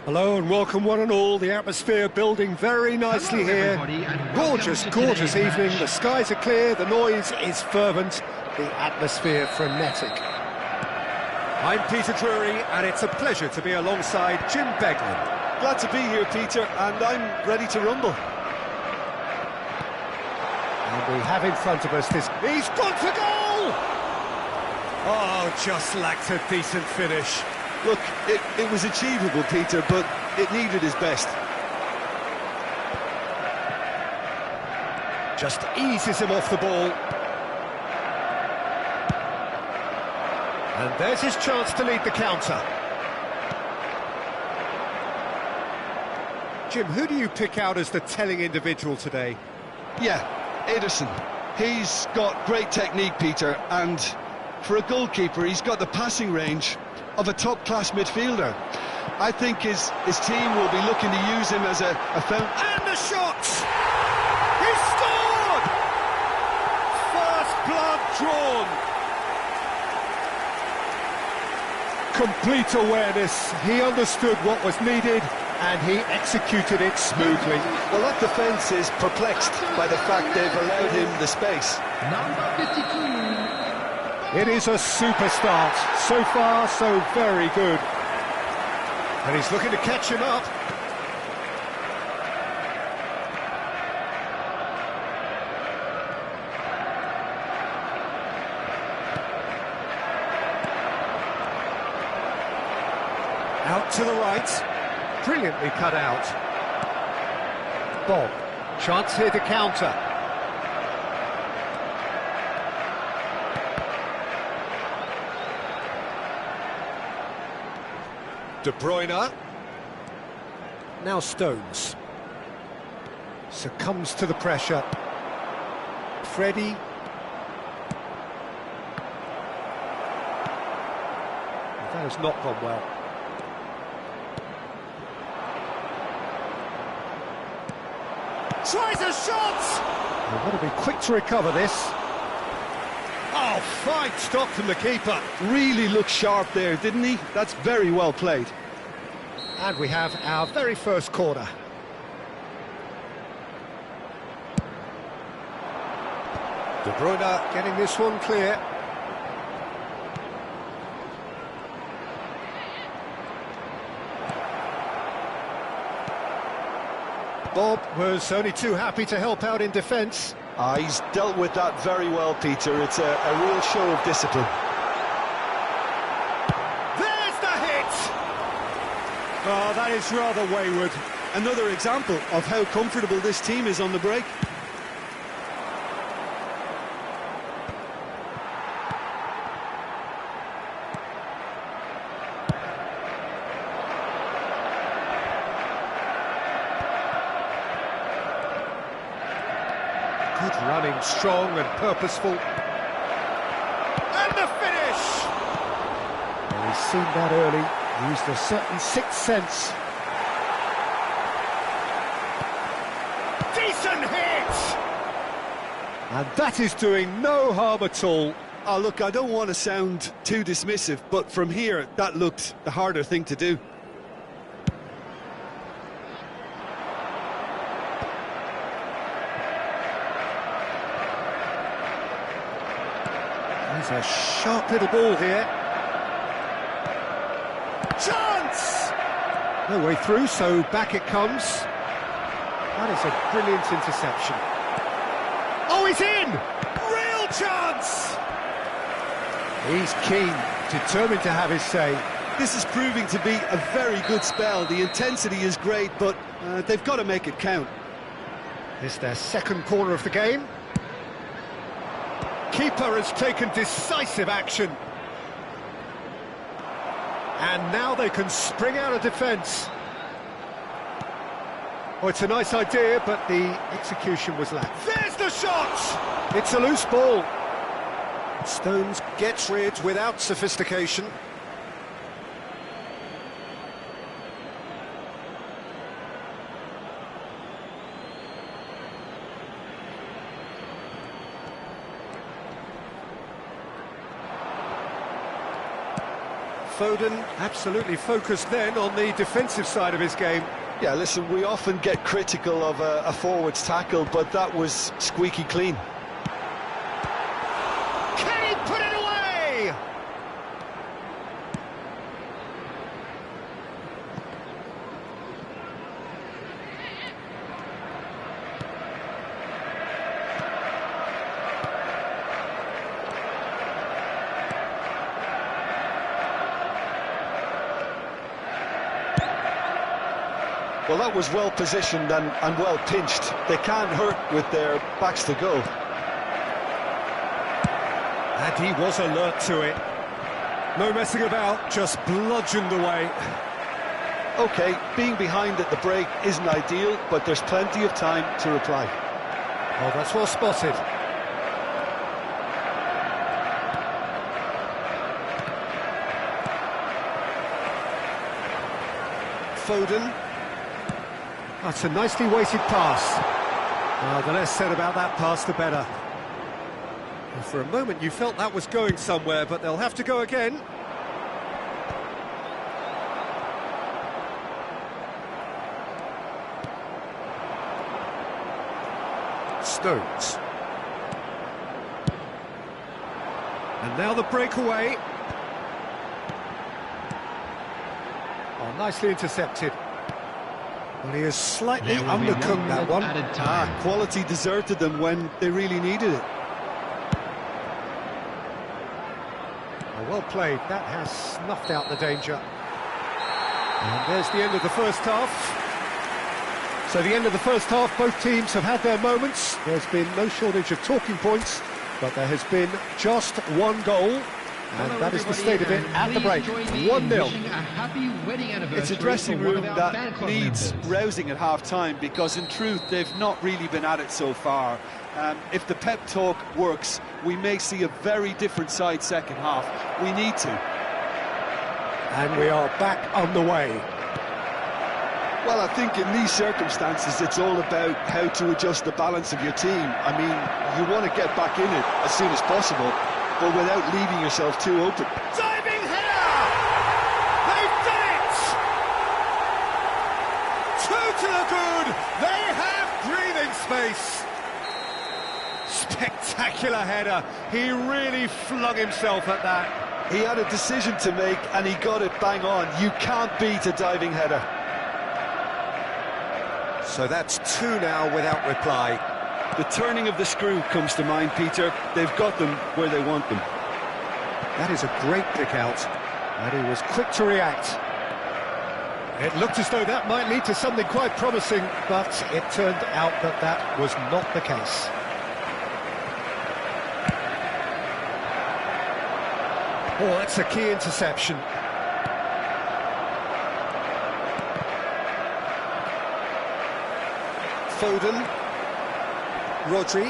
Hello and welcome one and all. The atmosphere building very nicely here. Gorgeous, gorgeous evening. The skies are clear, the noise is fervent, the atmosphere frenetic. I'm Peter Drury and it's a pleasure to be alongside Jim Beglin. Glad to be here, Peter, and I'm ready to rumble. And we have in front of us this... He's gone for goal! Oh, just lacked a decent finish. Look, it was achievable, Peter, but it needed his best. Just eases him off the ball. And there's his chance to lead the counter. Jim, who do you pick out as the telling individual today? Yeah, Ederson. He's got great technique, Peter, and for a goalkeeper, he's got the passing range of a top-class midfielder. I think his team will be looking to use him as a fountain. And the shot! He scored! First blood drawn. Complete awareness. He understood what was needed and he executed it smoothly. Well, that defence is perplexed by the fact they've allowed him the space. Number 52. It is a super start. So far, so very good. And he's looking to catch him up. Out to the right. Brilliantly cut out. Bob. Chance here to counter. De Bruyne. Now Stones. Succumbs to the pressure. Freddie. That has not gone well. Tries a shot! They've got to be quick to recover this. Oh, fine stop from the keeper. Really looked sharp there, didn't he? That's very well played. And we have our very first corner. De Bruyne getting this one clear. Bob was only too happy to help out in defence. He's dealt with that very well, Peter. It's a real show of discipline. There's the hit! Oh, that is rather wayward. Another example of how comfortable this team is on the break. Good running, strong and purposeful. And the finish! Well, he's seen that early, used a certain sixth sense. Decent hit! And that is doing no harm at all. Oh, look, I don't want to sound too dismissive, but from here, that looked the harder thing to do. There's a sharp little ball here. Chance! No way through, so back it comes. That is a brilliant interception. Oh, he's in! Real chance! He's keen, determined to have his say. This is proving to be a very good spell. The intensity is great, but they've got to make it count. This is their second corner of the game. Keeper has taken decisive action. And now they can spring out of defence. Oh, it's a nice idea, but the execution was lack. There's the shot! It's a loose ball. Stones gets rid without sophistication. Foden absolutely focused then on the defensive side of his game. Yeah, listen, we often get critical of a forward's tackle, but that was squeaky clean. Can he put it away? Well, that was well positioned and well pinched. They can't hurt with their backs to goal. And he was alert to it. No messing about, just bludgeoned away. OK, being behind at the break isn't ideal, but there's plenty of time to reply. Oh, that's well spotted. Foden. That's a nicely weighted pass. The less said about that pass, the better. And for a moment you felt that was going somewhere, but they'll have to go again. Stones. And now the breakaway. Oh, nicely intercepted. Well, he has slightly undercooked that one. Quality deserted them when they really needed it. Oh, well played. That has snuffed out the danger. And there's the end of the first half. So the end of the first half, both teams have had their moments. There's been no shortage of talking points, but there has been just one goal. And that is the state of it at the break. 1-0. It's a dressing room that needs rousing at half-time, because in truth they've not really been at it so far. If the pep talk works, we may see a very different side second half. We need to. And we are back on the way. Well, I think in these circumstances it's all about how to adjust the balance of your team. I mean, you want to get back in it as soon as possible, but without leaving yourself too open. Diving header! They've done it! Two to the good! They have breathing space! Spectacular header. He really flung himself at that. He had a decision to make and he got it bang on. You can't beat a diving header. So that's two now without reply. The turning of the screw comes to mind, Peter. They've got them where they want them. That is a great pick out, and he was quick to react. It looked as though that might lead to something quite promising, but it turned out that that was not the case. Oh, that's a key interception. Foden. Rodri.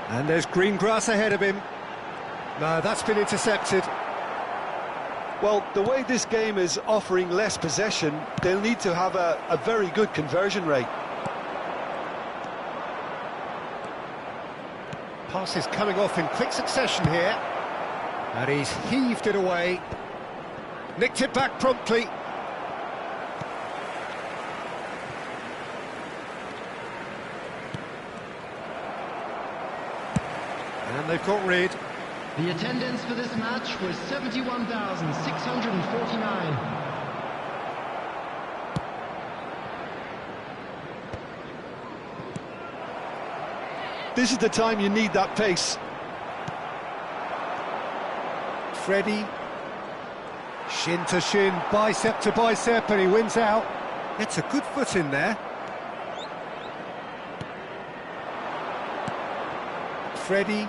And there's green grass ahead of him. No, that's been intercepted. Well, the way this game is offering less possession, they'll need to have a very good conversion rate. Passes coming off in quick succession here. And he's heaved it away. Nicked it back promptly. And they've got rid. The attendance for this match was 71,649. This is the time you need that pace. Freddie. Shin to shin, bicep to bicep, and he wins out. Gets a good foot in there. Freddie.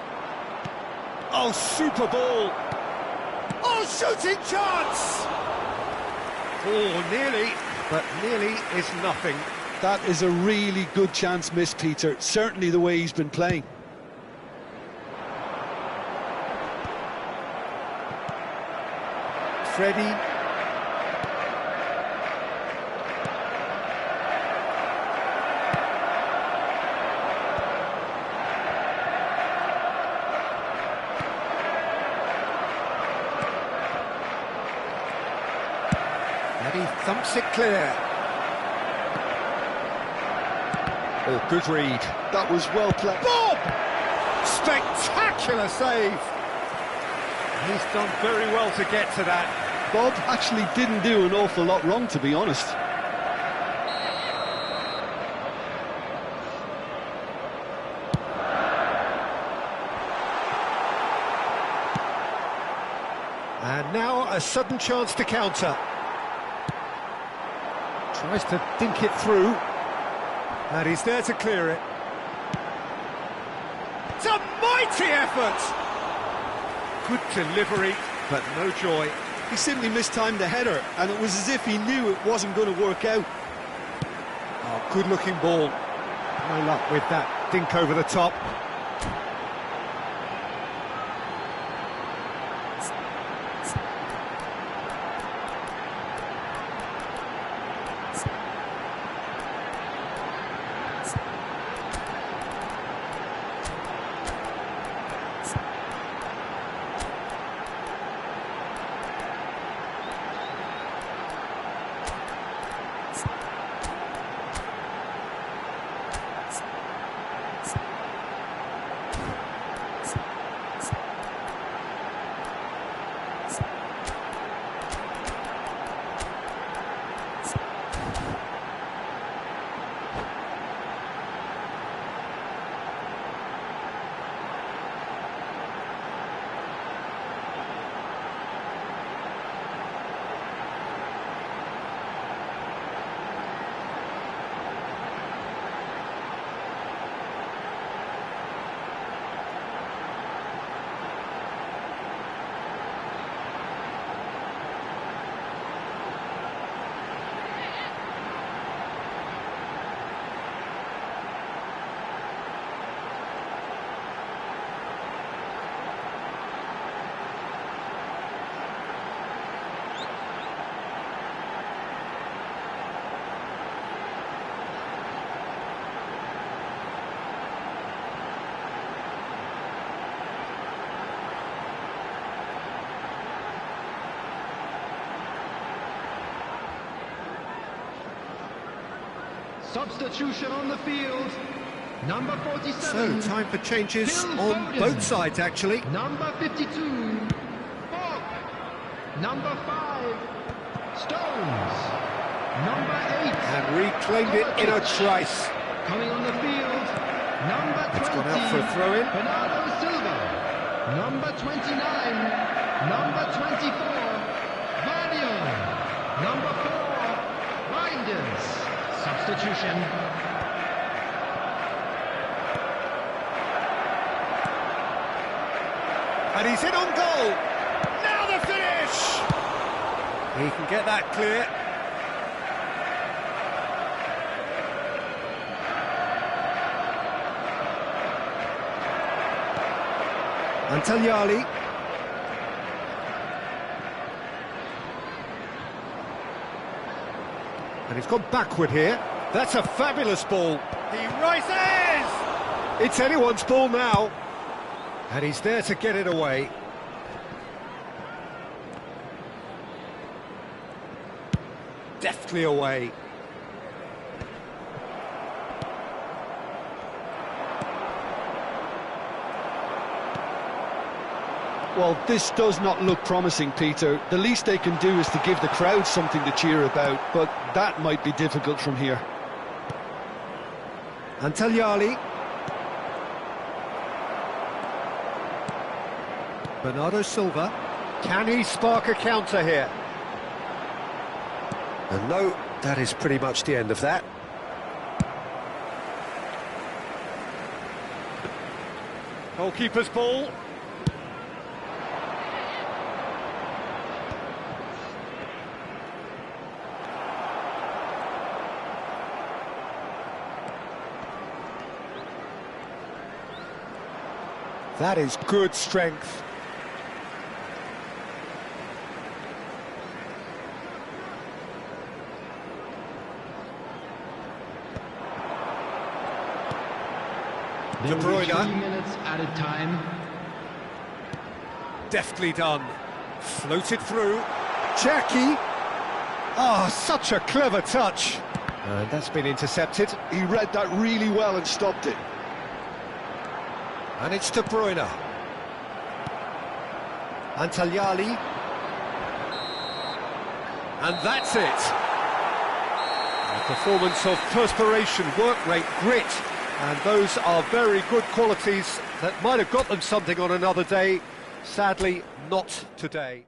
Oh, super ball! Oh, shooting chance! Oh, nearly, but nearly is nothing. That is a really good chance missed, Peter. Certainly the way he's been playing. Freddie. And he thumps it clear. Oh, good read. That was well played. Bob! Spectacular save. He's done very well to get to that. Bob actually didn't do an awful lot wrong, to be honest. And now a sudden chance to counter. Tries to dink it through. And he's there to clear it. It's a mighty effort! Good delivery, but no joy. He simply mistimed the header, and it was as if he knew it wasn't going to work out. Oh, good-looking ball. No luck with that dink over the top. Substitution on the field. Number 47. So, time for changes Phil on Foden. both sides, actually. Number 52. Fogg. Number 5. Stones. Number 8. And reclaimed it in a trice. Coming on the field. Number 20. It's gone out for a throw-in. Bernardo Silva. Number 29. Number 24. Guardian. Number 4. Reinders. Substitution. And he's in on goal. Now the finish. He can get that clear. Antagliali. And he's gone backward here. That's a fabulous ball. He rises! It's anyone's ball now. And he's there to get it away. Deftly away. Well, this does not look promising, Peter. The least they can do is to give the crowd something to cheer about, but that might be difficult from here. Antagliali. Bernardo Silva. Can he spark a counter here? And no, that is pretty much the end of that. Goalkeeper's ball. That is good strength. De Bruyne. 3 minutes added time. Deftly done. Floated through. Jackie. Oh, such a clever touch. And that's been intercepted. He read that really well and stopped it. And it's De Bruyne. Antagliali. And that's it. A performance of perspiration, work rate, grit. And those are very good qualities that might have got them something on another day. Sadly, not today.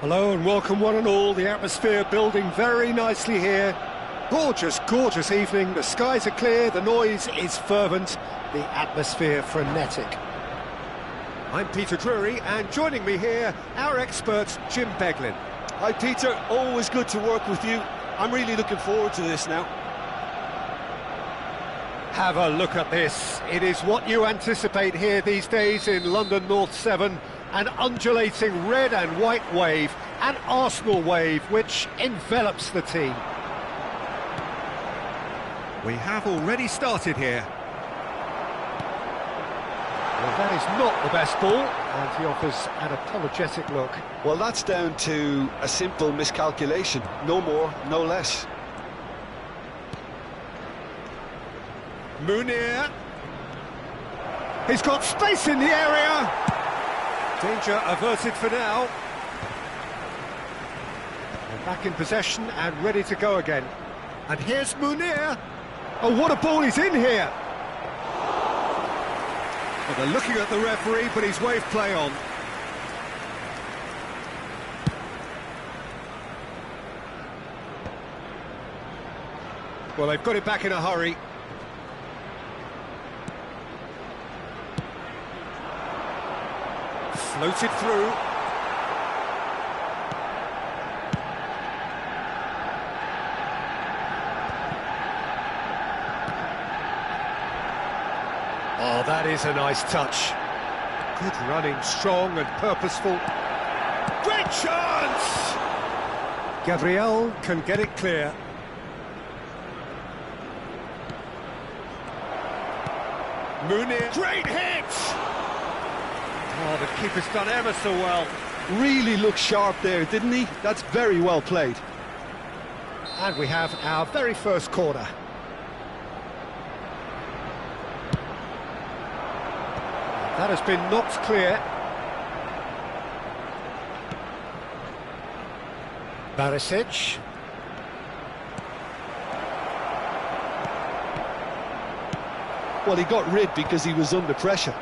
Hello and welcome one and all. The atmosphere building very nicely here. Gorgeous, gorgeous evening. The skies are clear, the noise is fervent, the atmosphere frenetic. I'm Peter Drury, and joining me here, our expert, Jim Beglin. Hi Peter, always good to work with you. I'm really looking forward to this now. Have a look at this. It is what you anticipate here these days in London North 7. An undulating red and white wave, an Arsenal wave which envelops the team. We have already started here. Well, that is not the best ball, and he offers an apologetic look. Well, that's down to a simple miscalculation. No more, no less. Munir. He's got space in the area. Danger averted for now. They're back in possession and ready to go again. And here's Munir. Oh, what a ball he's in here. Well, they're looking at the referee, but he's waved play on. Well, they've got it back in a hurry. Floated through. Oh, that is a nice touch. Good running, strong and purposeful. Great chance! Gabriel can get it clear. Munir, great hit! Oh, the keeper's done ever so well. Really looked sharp there, didn't he? That's very well played. And we have our very first corner. That has been knocked clear. Barisic. Well, he got rid because he was under pressure.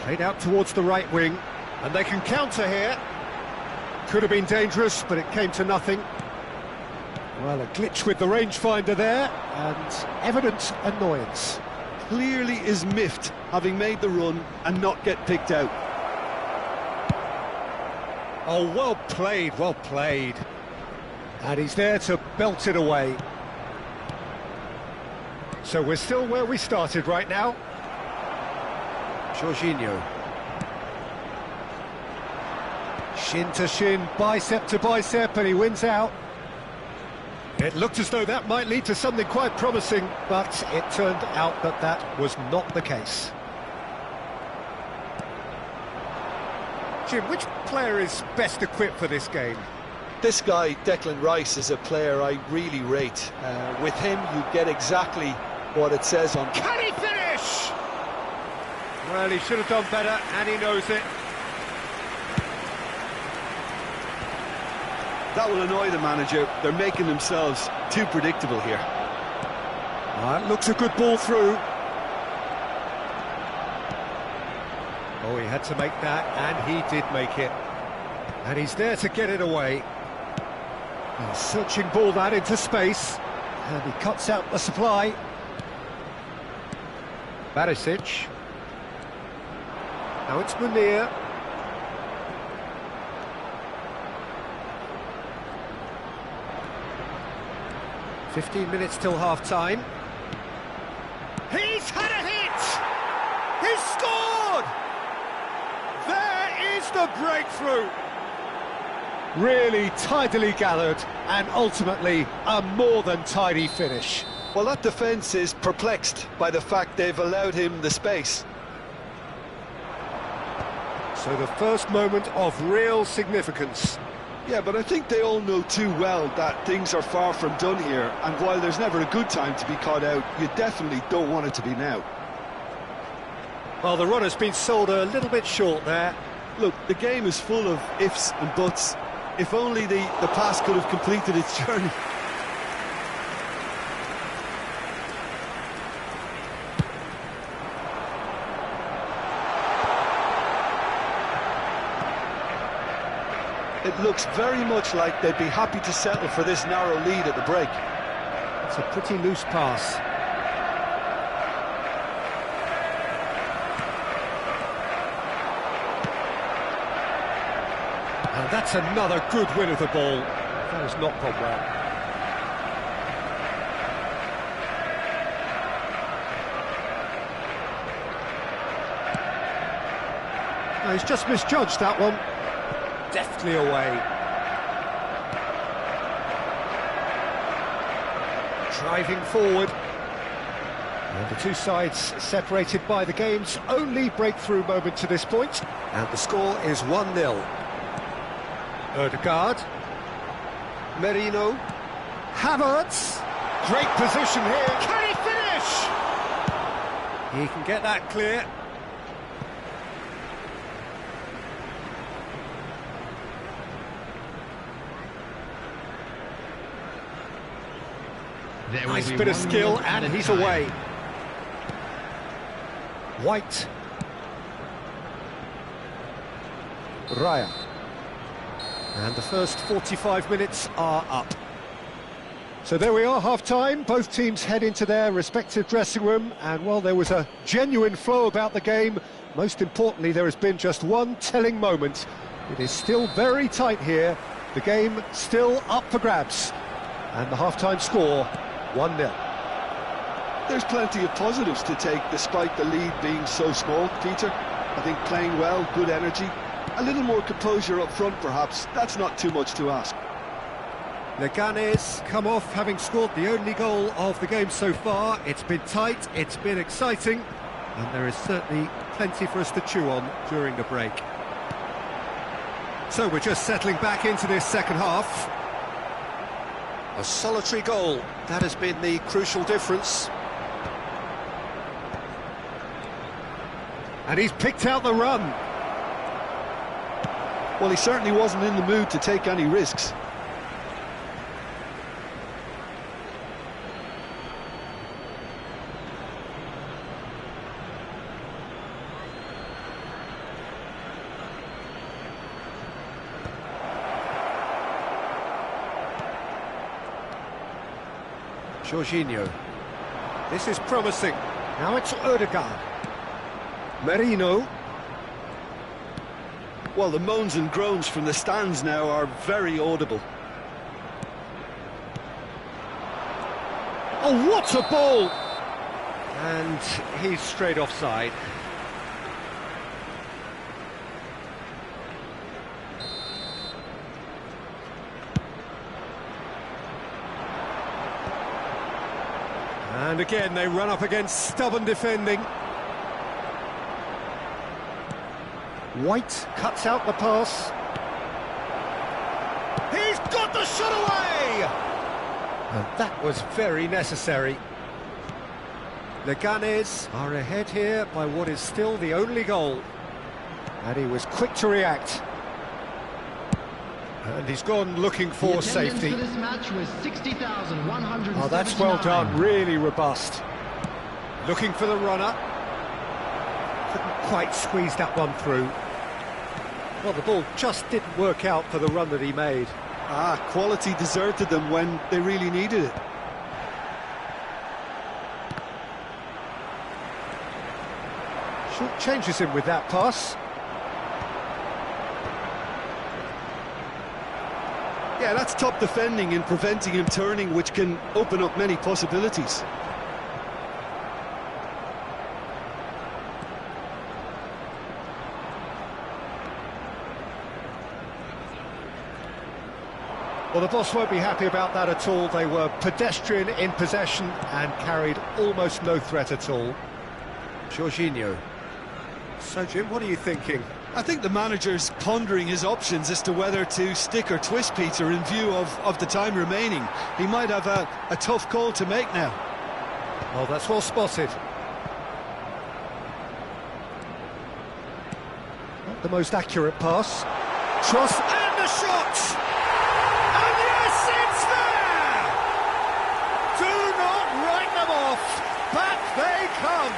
Played out towards the right wing, and they can counter here. Could have been dangerous, but it came to nothing. Well, a glitch with the rangefinder there, and evident annoyance. Clearly is miffed, having made the run and not get picked out. Oh, well played, well played. And he's there to belt it away. So we're still where we started right now. Jorginho. Shin to shin, bicep to bicep, and he wins out. It looked as though that might lead to something quite promising, but it turned out that that was not the case. Jim, which player is best equipped for this game? This guy, Declan Rice, is a player I really rate. With him, you get exactly what it says on... Can he finish? Well, he should have done better, and he knows it. That will annoy the manager. They're making themselves too predictable here. Looks a good ball through. Oh, he had to make that, and he did make it. And he's there to get it away. A searching ball that into space, and he cuts out the supply. Barisic. Now it's Munir. "15 minutes till half-time. He's had a hit! He's scored! There is the breakthrough! Really tidily gathered, and ultimately a more than tidy finish. Well, that defence is perplexed by the fact they've allowed him the space. So the first moment of real significance. Yeah, but I think they all know too well that things are far from done here, and while there's never a good time to be caught out, you definitely don't want it to be now. Well, the run has been sold a little bit short there. Look, the game is full of ifs and buts. If only the pass could have completed its journey. It looks very much like they'd be happy to settle for this narrow lead at the break. It's a pretty loose pass. And that's another good win of the ball. That has not gone well. No, he's just misjudged that one. Deftly away. Driving forward. And the two sides separated by the game's only breakthrough moment to this point. And the score is 1-0. Ødegaard. Merino. Havertz. Great position here. Can he finish? He can get that clear. There will Nice be bit of 1 skill, minute and added he's time. away. White. Raya. And the first 45 minutes are up. So there we are, half-time. Both teams head into their respective dressing room, and while there was a genuine flow about the game, most importantly, there has been just one telling moment. It is still very tight here. The game still up for grabs. And the half-time score, 1-0. There's plenty of positives to take despite the lead being so small, Peter. I think playing well, good energy, a little more composure up front perhaps, that's not too much to ask. Leganés come off having scored the only goal of the game so far. It's been tight, it's been exciting, and there is certainly plenty for us to chew on during the break. So we're just settling back into this second half. A solitary goal, that has been the crucial difference. And he's picked out the run. Well, he certainly wasn't in the mood to take any risks. Jorginho. This is promising. Now it's Ødegaard. Merino. Well, the moans and groans from the stands now are very audible. Oh, what a ball! And he's straight offside. And again, they run up against stubborn defending. White cuts out the pass. He's got the shot away! And that was very necessary. Leganés are ahead here by what is still the only goal. And he was quick to react. And he's gone looking for safety. For this match was 60,179. Oh, that's well done, really robust. Looking for the runner. Couldn't quite squeeze that one through. Well, the ball just didn't work out for the run that he made. Quality deserted them when they really needed it. Short changes him with that pass. Yeah, that's top defending and preventing him turning, which can open up many possibilities. Well, the boss won't be happy about that at all. They were pedestrian in possession and carried almost no threat at all. Jorginho. So, Jim, what are you thinking? I think the manager's pondering his options as to whether to stick or twist Peter in view of the time remaining. He might have a tough call to make now. Oh, that's well spotted. Not the most accurate pass. Tross and the shot! And yes, it's there! Do not write them off. Back they come.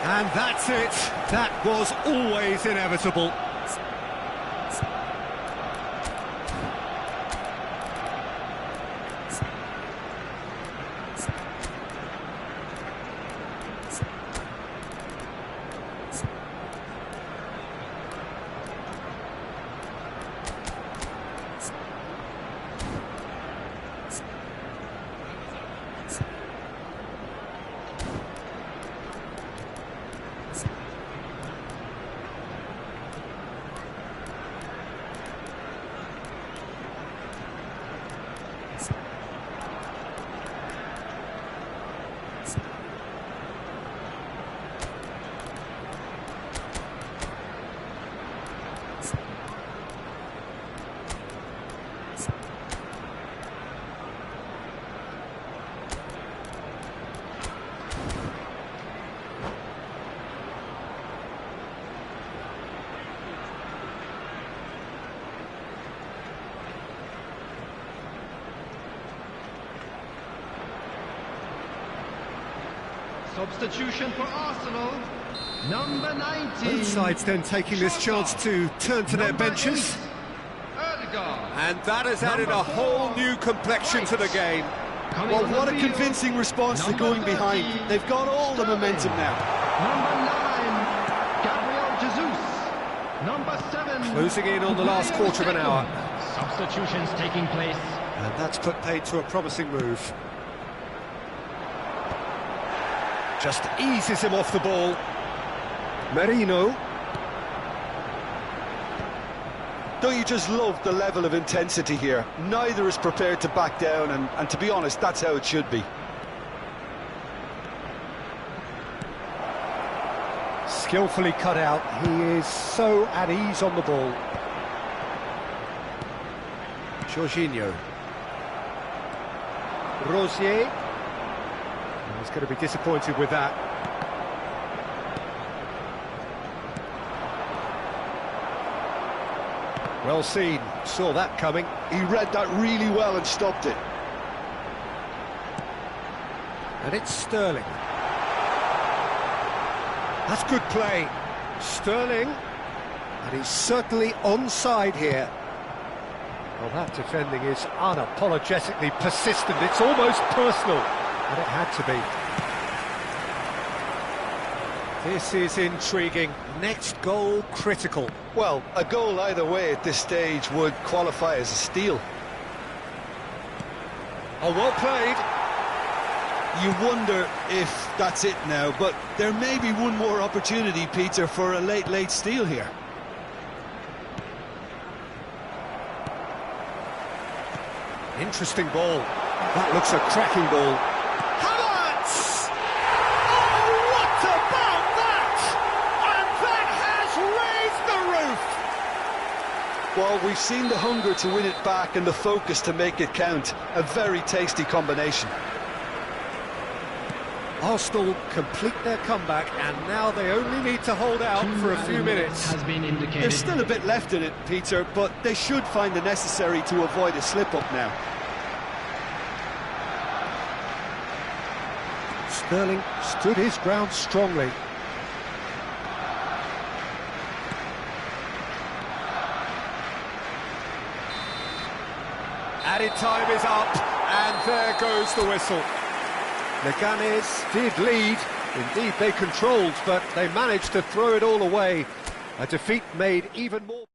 And that's it. That was always inevitable. Substitution for Arsenal, number 19. Both sides then taking this chance to turn to their Number benches. 8, Ødegaard. And that has added a Number whole 4, new complexion to the game. Coming Well, on what the a field, convincing response to number going behind. 13, They've got all the momentum now. Number 9, Gabriel Jesus. Number 7. Closing in on the last quarter of an hour. Substitutions taking place. And that's put paid to a promising move. Just eases him off the ball. Merino. Don't you just love the level of intensity here? Neither is prepared to back down, and to be honest, that's how it should be. Skillfully cut out. He is so at ease on the ball. Jorginho. Rosier. He's going to be disappointed with that. Well seen. Saw that coming. He read that really well and stopped it. And it's Sterling. That's good play. Sterling. And he's certainly onside here. Well, that defending is unapologetically persistent. It's almost personal. And it had to be. This is intriguing. Next goal critical. Well, a goal either way at this stage would qualify as a steal. Oh, well played. You wonder if that's it now, but there may be one more opportunity, Peter, for a late steal here. Interesting ball. That looks a cracking ball. Havertz! Oh, what about that? And that has raised the roof! Well, we've seen the hunger to win it back and the focus to make it count. A very tasty combination. Arsenal complete their comeback, and now they only need to hold out for a few minutes. Has been indicated. There's still a bit left in it, Peter, but they should find the necessary to avoid a slip-up now. Sterling stood his ground strongly. Added time is up, and there goes the whistle. Leganes did lead, indeed they controlled, but they managed to throw it all away. A defeat made even more...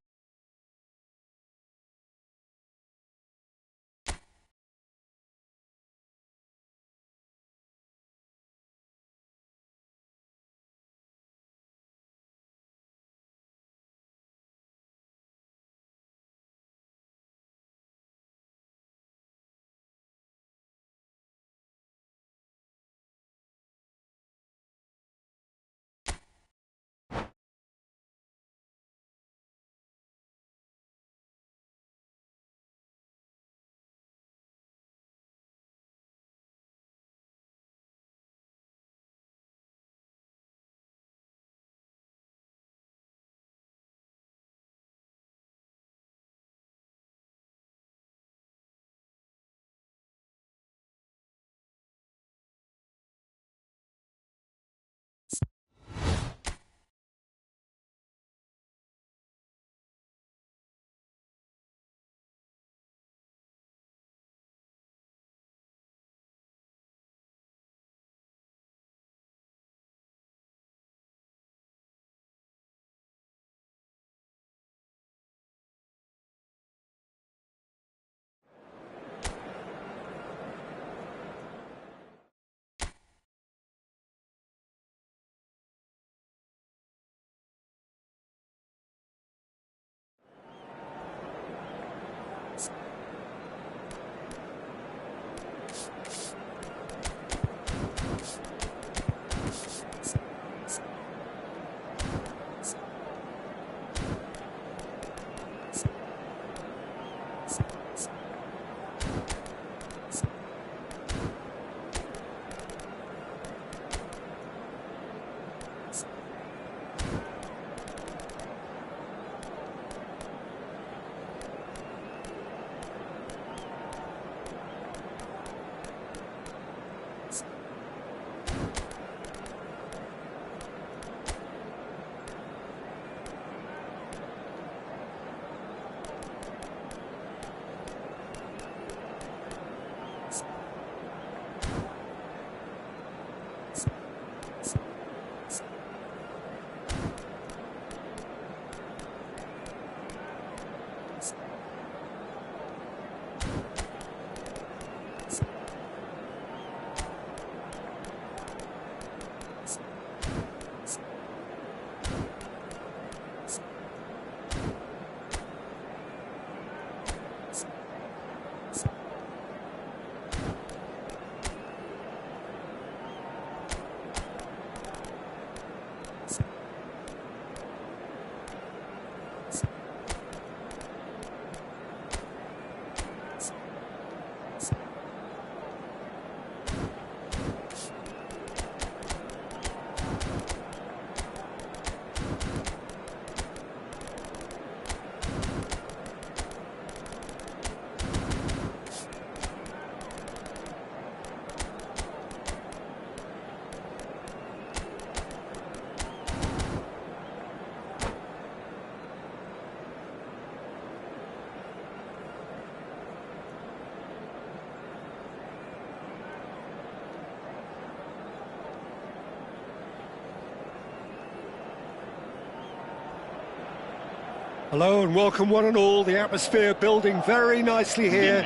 Hello and welcome one and all, the atmosphere building very nicely here.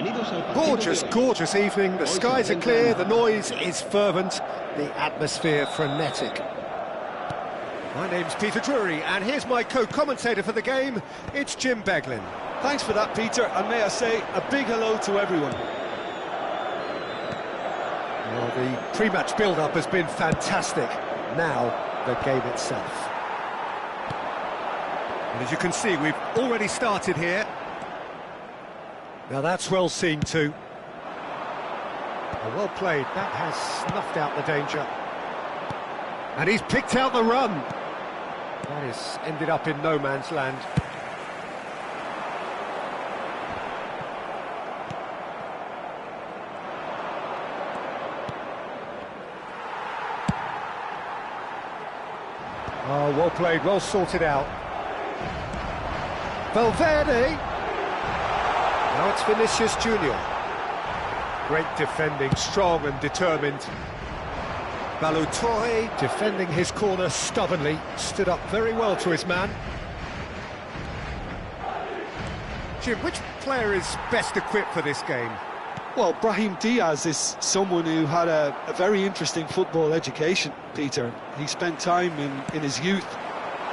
Gorgeous, gorgeous evening, the skies are clear, the noise is fervent, the atmosphere frenetic. My name's Peter Drury and here's my co-commentator for the game, it's Jim Beglin. Thanks for that, Peter, and may I say a big hello to everyone. Well, the pre-match build-up has been fantastic. Now, the game itself. And as you can see, we've already started here. Now that's well seen too. Well played, that has snuffed out the danger. And he's picked out the run. That has ended up in no man's land. Oh, well played, well sorted out. Valverde. Now it's Vinicius Junior. Great defending, strong and determined. Ballo-Touré defending his corner stubbornly, stood up very well to his man. Jim, which player is best equipped for this game? Well, Brahim Diaz is someone who had a very interesting football education, Peter. He spent time in his youth,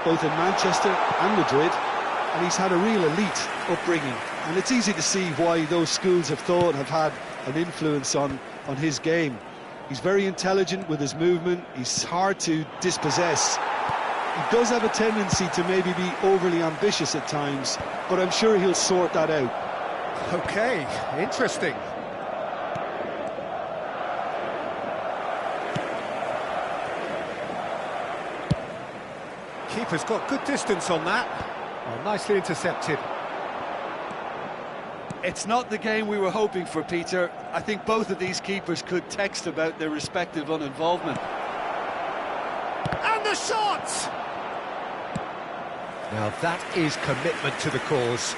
both in Manchester and Madrid, and he's had a real elite upbringing. And it's easy to see why those schools of thought have had an influence on his game. He's very intelligent with his movement, he's hard to dispossess. He does have a tendency to maybe be overly ambitious at times, but I'm sure he'll sort that out. Okay, interesting. Keeper's got good distance on that. Oh, nicely intercepted. It's not the game we were hoping for, Peter. I think both of these keepers could text about their respective uninvolvement. And the shot! Now that is commitment to the cause.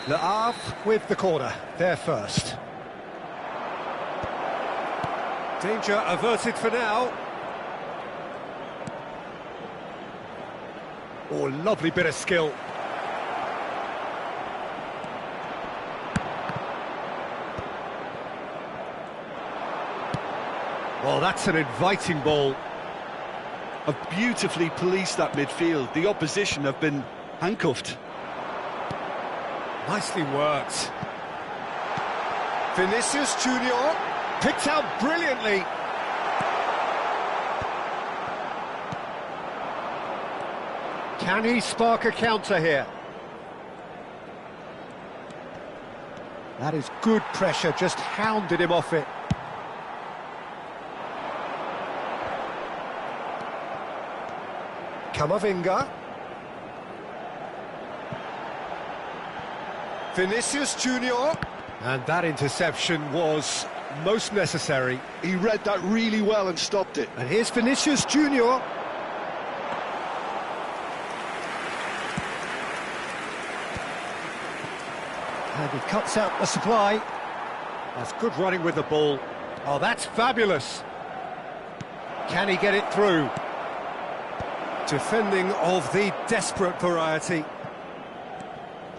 Le Havre with the corner, there first. Danger averted for now. Oh, lovely bit of skill. Well, that's an inviting ball. Have beautifully policed that midfield. The opposition have been handcuffed. Nicely worked. Vinicius Junior picked out brilliantly. Can he spark a counter here? That is good pressure, just hounded him off it. Camavinga. Vinicius Junior. And that interception was most necessary. He read that really well and stopped it. And here's Vinicius Junior. And he cuts out the supply. That's good running with the ball. Oh, that's fabulous. Can he get it through? Defending of the desperate variety.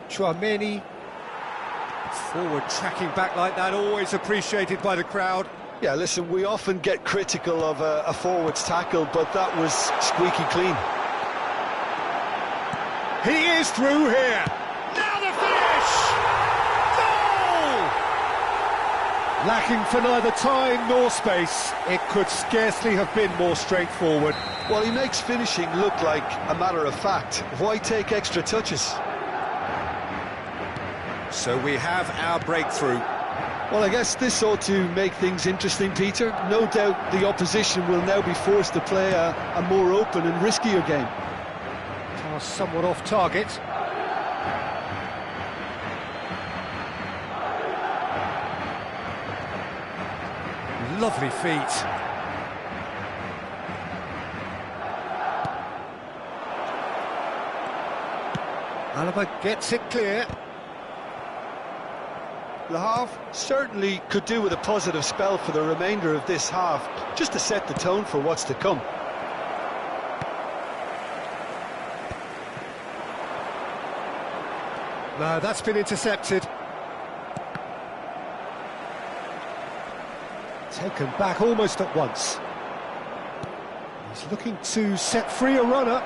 Tchouaméni. Forward tracking back like that, always appreciated by the crowd. Yeah, listen, we often get critical of a forward's tackle, but that was squeaky clean. He is through here. Now the finish! Goal! Lacking for neither time nor space, it could scarcely have been more straightforward. Well, he makes finishing look like a matter of fact. Why take extra touches? So we have our breakthrough. Well, I guess this ought to make things interesting, Peter. No doubt the opposition will now be forced to play a more open and riskier game. Pass somewhat off target. Lovely feet. Alaba gets it clear. Le Havre certainly could do with a positive spell for the remainder of this half, just to set the tone for what's to come. No, that's been intercepted. Taken back almost at once. He's looking to set free a runner.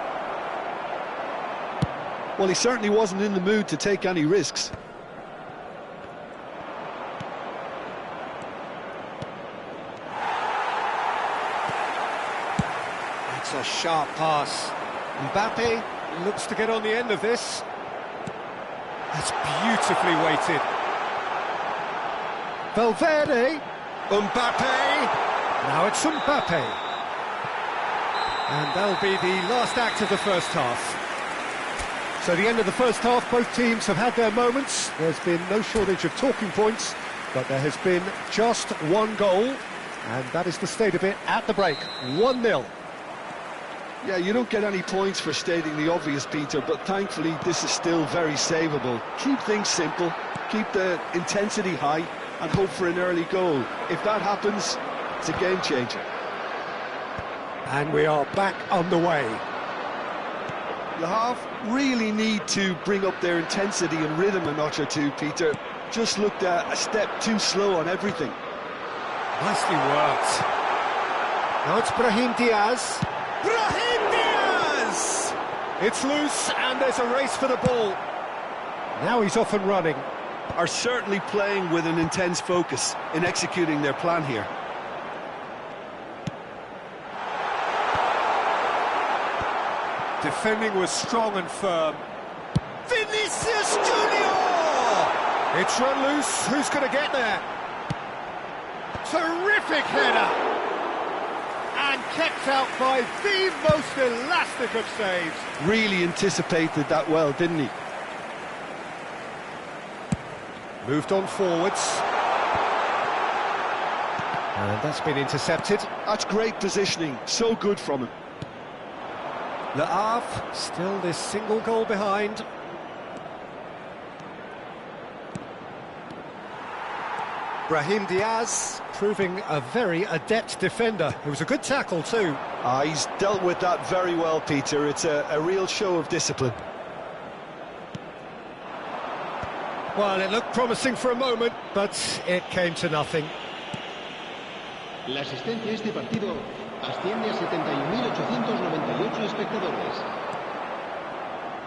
Well, he certainly wasn't in the mood to take any risks. It's a sharp pass. Mbappe looks to get on the end of this. That's beautifully weighted. Valverde. Mbappe. Now it's Mbappe. And that'll be the last act of the first half. So the end of the first half, both teams have had their moments. There's been no shortage of talking points, but there has been just one goal, and that is the state of it at the break. 1-0. Yeah, you don't get any points for stating the obvious, Peter, but thankfully this is still very savable. Keep things simple, keep the intensity high, and hope for an early goal. If that happens, it's a game changer. And we are back on the way. Le Havre really need to bring up their intensity and rhythm a notch or two, Peter. Just looked a step too slow on everything. Nicely worked. Now it's Brahim Diaz. Brahim Diaz! It's loose and there's a race for the ball. Now he's off and running. Are certainly playing with an intense focus in executing their plan here. Defending was strong and firm. Vinicius Junior! It's run loose. Who's going to get there? Terrific header! And kept out by the most elastic of saves. Really anticipated that well, didn't he? Moved on forwards. And that's been intercepted. That's great positioning. So good from him. Le Havre still this single goal behind. Brahim Diaz proving a very adept defender. It was a good tackle too. He's dealt with that very well, Peter. It's a real show of discipline. Well, it looked promising for a moment, but it came to nothing. La asistencia a este partido asciende a 71.898 espectadores.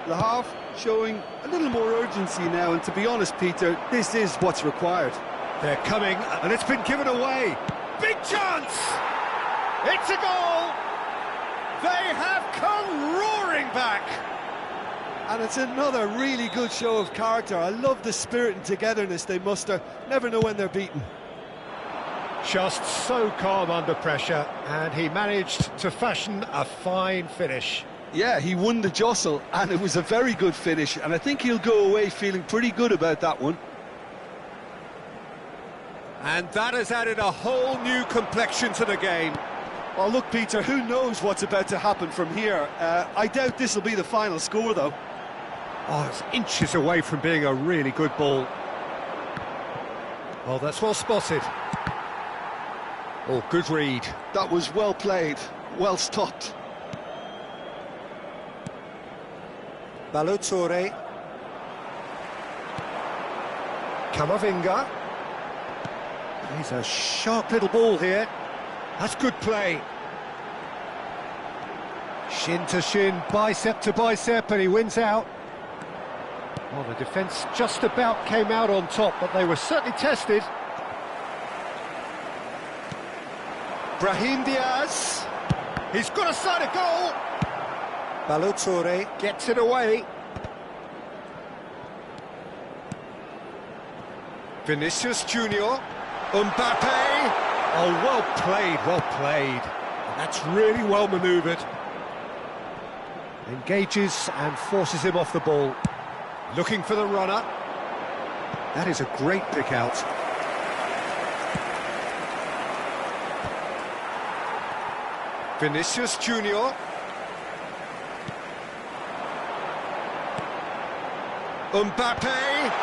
Le Havre showing a little more urgency now, and to be honest, Peter, this is what's required. They're coming, and it's been given away. Big chance! It's a goal! They have come roaring back! And it's another really good show of character. I love the spirit and togetherness they muster. Never know when they're beaten. Just so calm under pressure, and he managed to fashion a fine finish. Yeah, he won the jostle, and it was a very good finish, and I think he'll go away feeling pretty good about that one. And that has added a whole new complexion to the game. Well, look, Peter, who knows what's about to happen from here? I doubt this will be the final score, though. Oh, it's inches away from being a really good ball. Well, that's well spotted. Oh, good read. That was well played, well stopped. Ballo-Touré. Camavinga. He's a sharp little ball here. That's good play. Shin to shin, bicep to bicep, and he wins out. Well, the defence just about came out on top, but they were certainly tested. Brahim Diaz. He's got a side of goal. Ballo-Touré gets it away. Vinicius Junior. Mbappe. Oh, well played, well played. And that's really well manoeuvred. Engages and forces him off the ball. Looking for the runner. That is a great pick out. Vinicius Junior. Mbappe.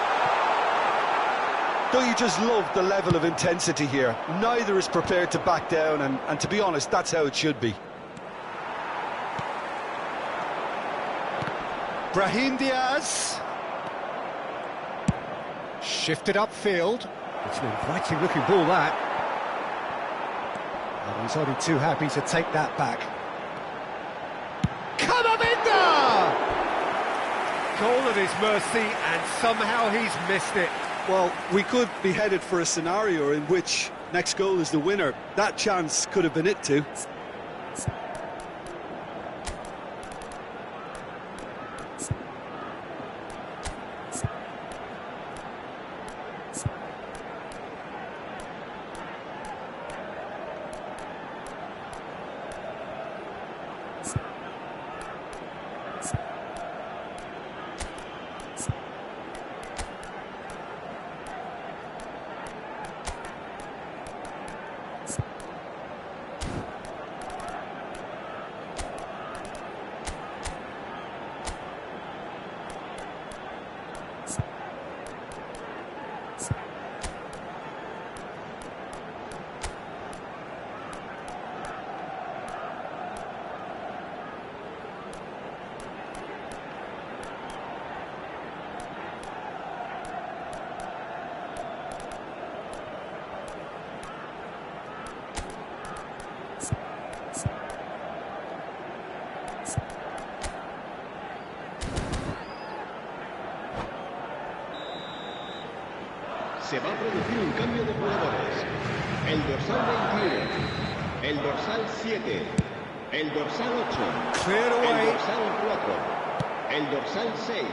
Don't you just love the level of intensity here? Neither is prepared to back down, and to be honest, that's how it should be. Brahim Diaz. Shifted upfield. It's an inviting looking ball, that. And he's only too happy to take that back. Camavinga! Goal at his mercy, and somehow he's missed it. Well, we could be headed for a scenario in which next goal is the winner. That chance could have been it too. Se va a producir un cambio de jugadores. El dorsal 21, el dorsal 7, el dorsal 8, Cleared away. el dorsal 4, el dorsal 6.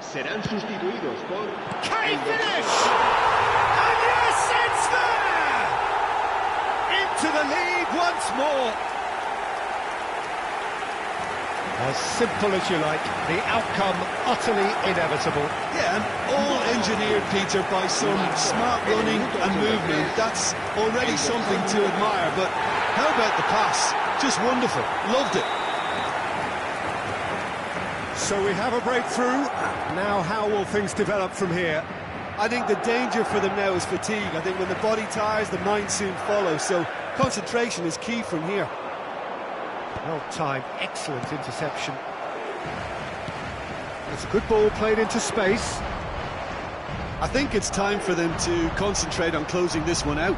Serán sustituidos por... Can he el dorsal finish? And yes, it's there! Into the lead once more. As simple as you like, the outcome utterly inevitable. Yeah, and all engineered, Peter, by some smart running and movement. That's already something to admire, but how about the pass? Just wonderful. Loved it. So we have a breakthrough. Now how will things develop from here? I think the danger for them now is fatigue. I think when the body tires, the mind soon follows. So concentration is key from here. Well timed, excellent interception. It's a good ball played into space. I think it's time for them to concentrate on closing this one out.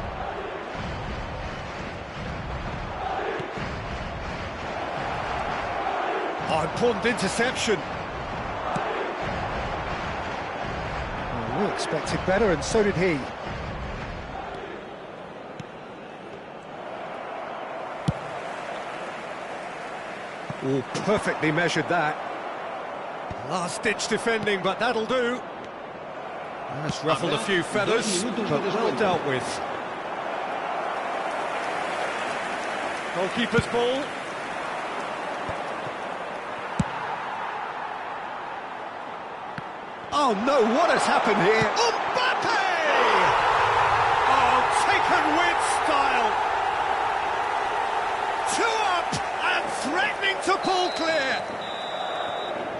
Oh, important interception. Well, we expected better, and so did he. Oh, perfectly measured that. Last-ditch defending, but that'll do. That's ruffled a few feathers, but well dealt with. Goalkeeper's ball. Oh no, what has happened here? Mbappe! Oh, taken with style. Two up and threatening to pull clear.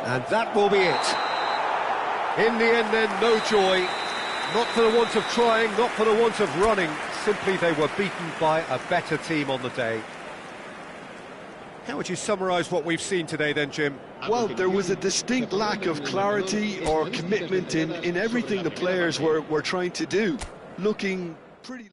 And that will be it. In the end then, no joy. Not for the want of trying, not for the want of running. Simply they were beaten by a better team on the day. How would you summarise what we've seen today then, Jim? Well, there was a distinct lack of clarity or commitment in everything the players were trying to do. Looking pretty...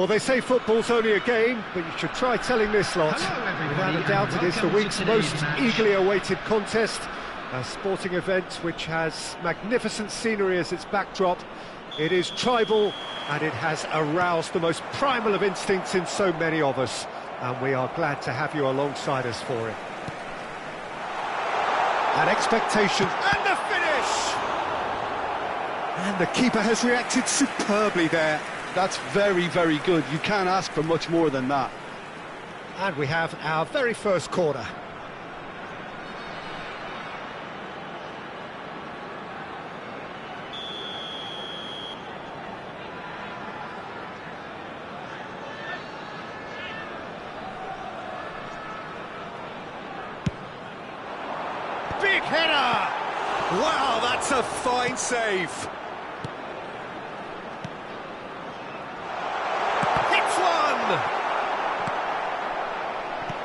Well, they say football's only a game, but you should try telling this lot. Without a doubt, it is the week's most eagerly awaited contest. A sporting event which has magnificent scenery as its backdrop. It is tribal, and it has aroused the most primal of instincts in so many of us. And we are glad to have you alongside us for it. And expectation, and the finish! And the keeper has reacted superbly there. That's very, very good. You can't ask for much more than that. And we have our very first corner. Big header! Wow, that's a fine save. Hits one!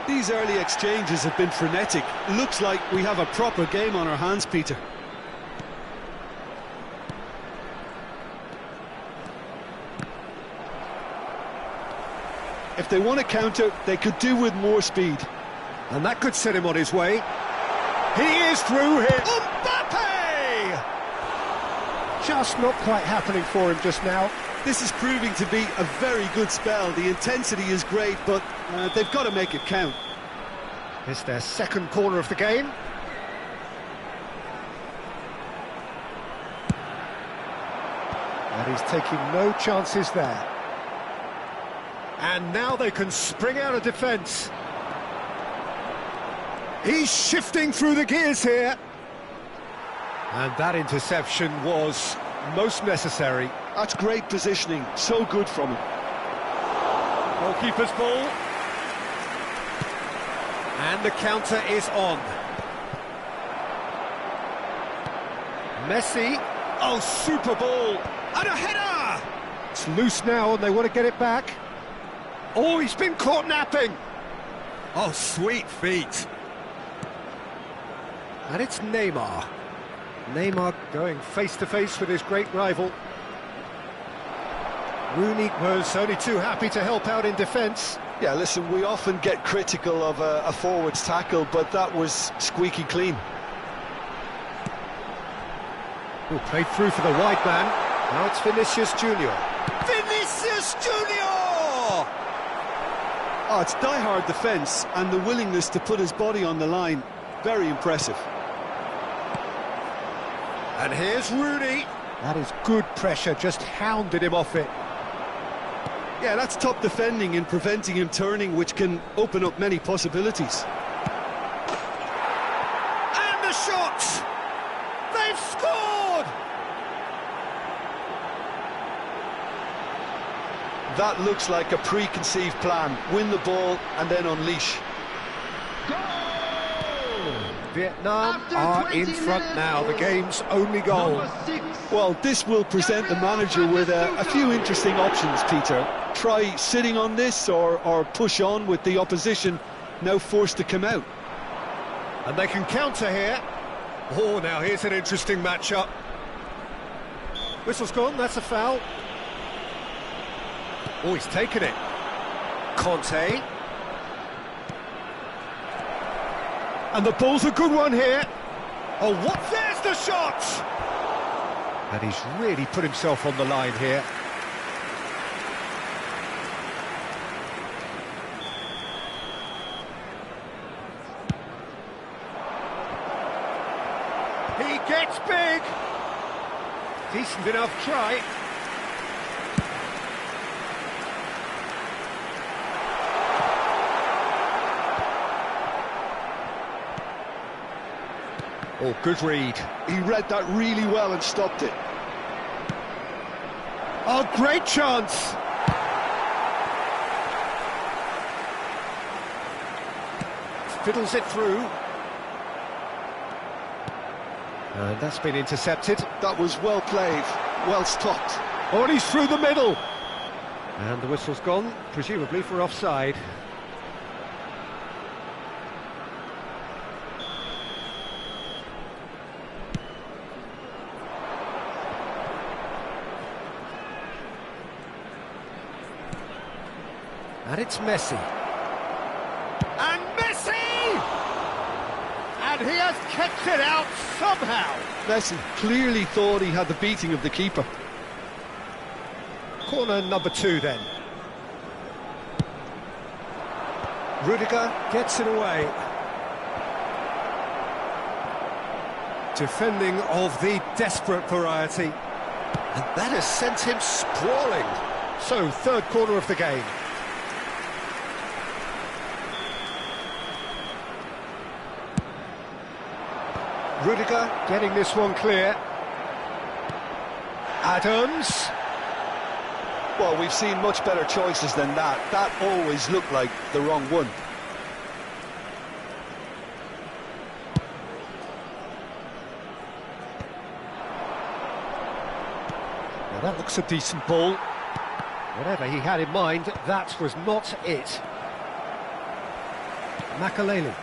These early exchanges have been frenetic. Looks like we have a proper game on our hands, Peter. If they want to counter, they could do with more speed. And that could set him on his way. He is through here. Mbappe! Just not quite happening for him just now. This is proving to be a very good spell. The intensity is great, but they've got to make it count. It's their second corner of the game. And he's taking no chances there. And now they can spring out of defence. He's shifting through the gears here. And that interception was most necessary. That's great positioning, so good from him. Goalkeeper's ball. And the counter is on. Messi. Oh, super ball. And a header! It's loose now and they want to get it back. Oh, he's been caught napping. Oh, sweet feet. And it's Neymar. Neymar going face-to-face with his great rival. Rooney was only too happy to help out in defence. Yeah, listen, we often get critical of a forward's tackle, but that was squeaky clean. Oh, played through for the wide man. Now it's Vinicius Junior. Vinicius Junior! Oh, it's die-hard defence and the willingness to put his body on the line. Very impressive. And here's Rooney. That is good pressure, just hounded him off it. Yeah, that's top defending and preventing him turning, which can open up many possibilities. And the shot! They've scored! That looks like a preconceived plan. Win the ball and then unleash. Vietnam are in front now, the game's only goal. Well, this will present the manager with a few interesting options, Peter. Try sitting on this or push on with the opposition now forced to come out. And they can counter here. Oh, now here's an interesting matchup. Whistle's gone, that's a foul. Oh, he's taken it. Conte. And the ball's a good one here. Oh, what? There's the shot! And he's really put himself on the line here. He gets big. Decent enough try. Oh, good read. He read that really well and stopped it. Oh, great chance! Fiddles it through. And that's been intercepted. That was well played, well stopped. Oh, and he's through the middle. And the whistle's gone, presumably for offside. And it's Messi. And Messi! And he has kept it out somehow. Messi clearly thought he had the beating of the keeper. Corner number 2 then. Rudiger gets it away. Defending of the desperate variety. And that has sent him sprawling. So, third corner of the game. Rudiger getting this one clear. Adams. Well, we've seen much better choices than that. That always looked like the wrong one. Well, that looks a decent ball. Whatever he had in mind, that was not it. Makaleli.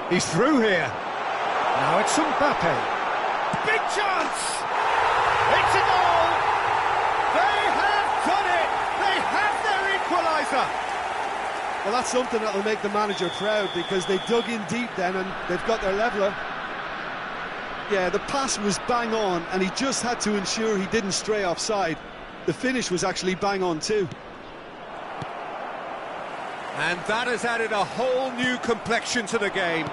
He's through here. Now it's Mbappe. Big chance! It's a goal! They have done it! They have their equaliser! Well, that's something that'll make the manager proud, because they dug in deep then and they've got their leveller. Yeah, the pass was bang on and he just had to ensure he didn't stray offside. The finish was actually bang on too. And that has added a whole new complexion to the game.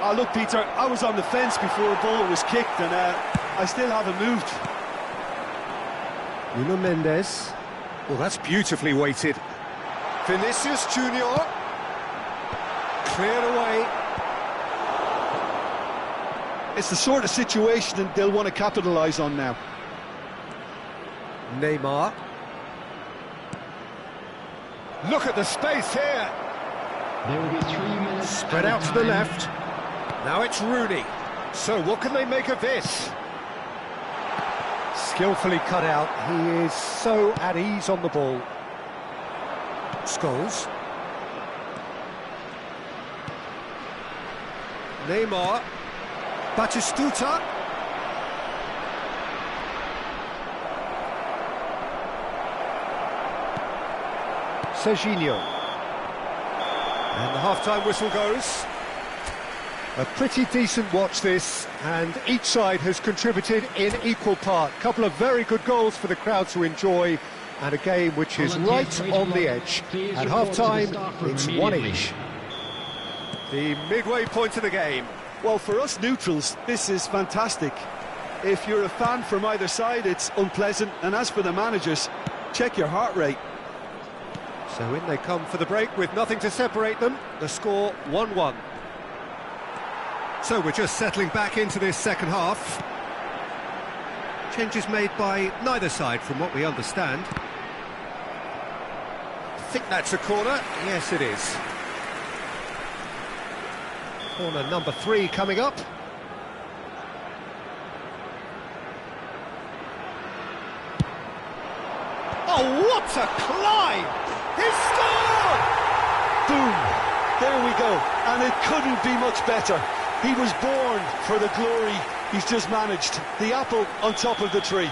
Oh, look, Peter, I was on the fence before a ball was kicked and I still haven't moved. Nuno Mendes. Well, that's beautifully weighted. Vinicius Junior. Cleared away. It's the sort of situation that they'll want to capitalise on now. Neymar. Look at the space here. There will be 3 minutes. Spread out to the left. Now it's Rooney. So what can they make of this? Skillfully cut out. He is so at ease on the ball. Scholes. Neymar. Batistuta. Serginho. And the half-time whistle goes. A pretty decent watch this, and each side has contributed in equal part. Couple of very good goals for the crowd to enjoy, and a game which is right on the edge. At half-time, it's 1 each. The midway point of the game. Well, for us neutrals, this is fantastic. If you're a fan from either side, it's unpleasant, and as for the managers, check your heart rate. So in they come for the break with nothing to separate them. The score 1-1. So we're just settling back into this second half. Changes made by neither side from what we understand. I think that's a corner. Yes, it is. Corner number 3 coming up. Oh, what a climb! He's scored! Boom! There we go. And it couldn't be much better. He was born for the glory he's just managed. The apple on top of the tree.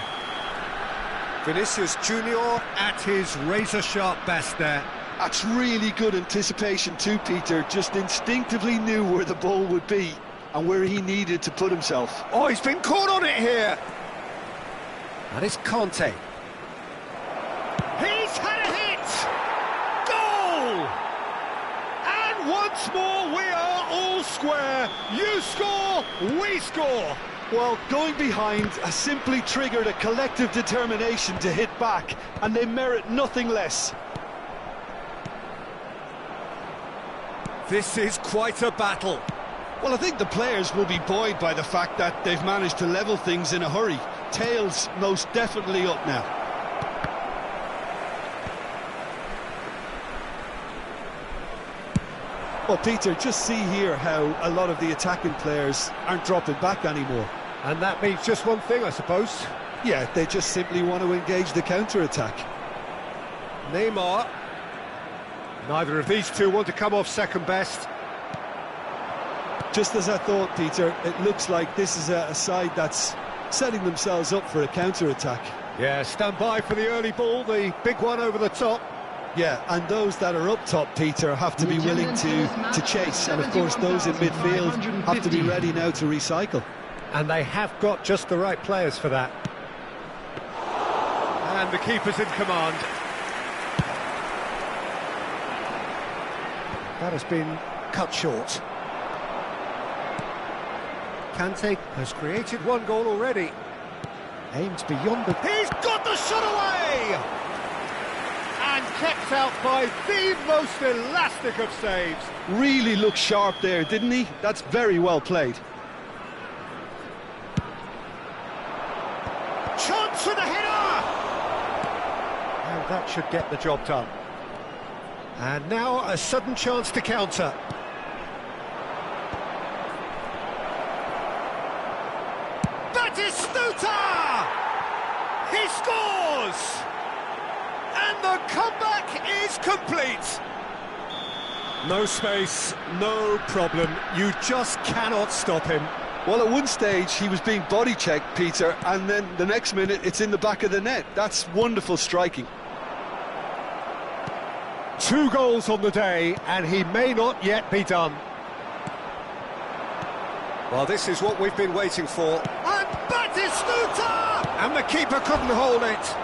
Vinicius Junior at his razor-sharp best there. That's really good anticipation too, Peter. Just instinctively knew where the ball would be and where he needed to put himself. Oh, he's been caught on it here. That is Conte. He's had a hit! Goal! And once more we are all square. You score, we score. Well, going behind has simply triggered a collective determination to hit back, and they merit nothing less. This is quite a battle. Well, I think the players will be buoyed by the fact that they've managed to level things in a hurry. Tails most definitely up now. Well, Peter, just see here how a lot of the attacking players aren't dropping back anymore. And that means just one thing, I suppose. Yeah, they just simply want to engage the counter-attack. Neymar. Neither of these two want to come off second best. Just as I thought, Peter, it looks like this is a side that's setting themselves up for a counter-attack. Yeah, stand by for the early ball, the big one over the top. Yeah, and those that are up top, Peter, have to be willing to chase. And of course, those in midfield have to be ready now to recycle. And they have got just the right players for that. And the keeper's in command. That has been cut short. Kante has created one goal already. Aimed beyond the... He's got the shot away! And kept out by the most elastic of saves. Really looked sharp there, didn't he? That's very well played. Chance for the header! And that should get the job done. And now a sudden chance to counter. Batistuta! He scores! And the comeback is complete. No space, no problem. You just cannot stop him. Well, at one stage he was being body checked, Peter, and then the next minute it's in the back of the net. That's wonderful striking. 2 goals on the day, and he may not yet be done. Well, this is what we've been waiting for. And Batistuta! And the keeper couldn't hold it.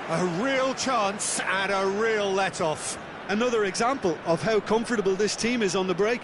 A real chance and a real let-off. Another example of how comfortable this team is on the break.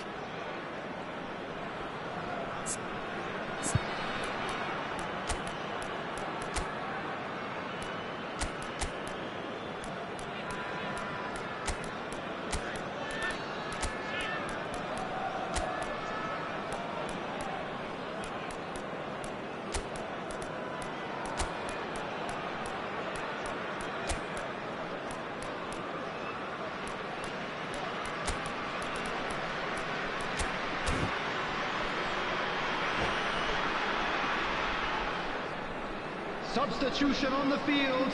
Substitution on the field,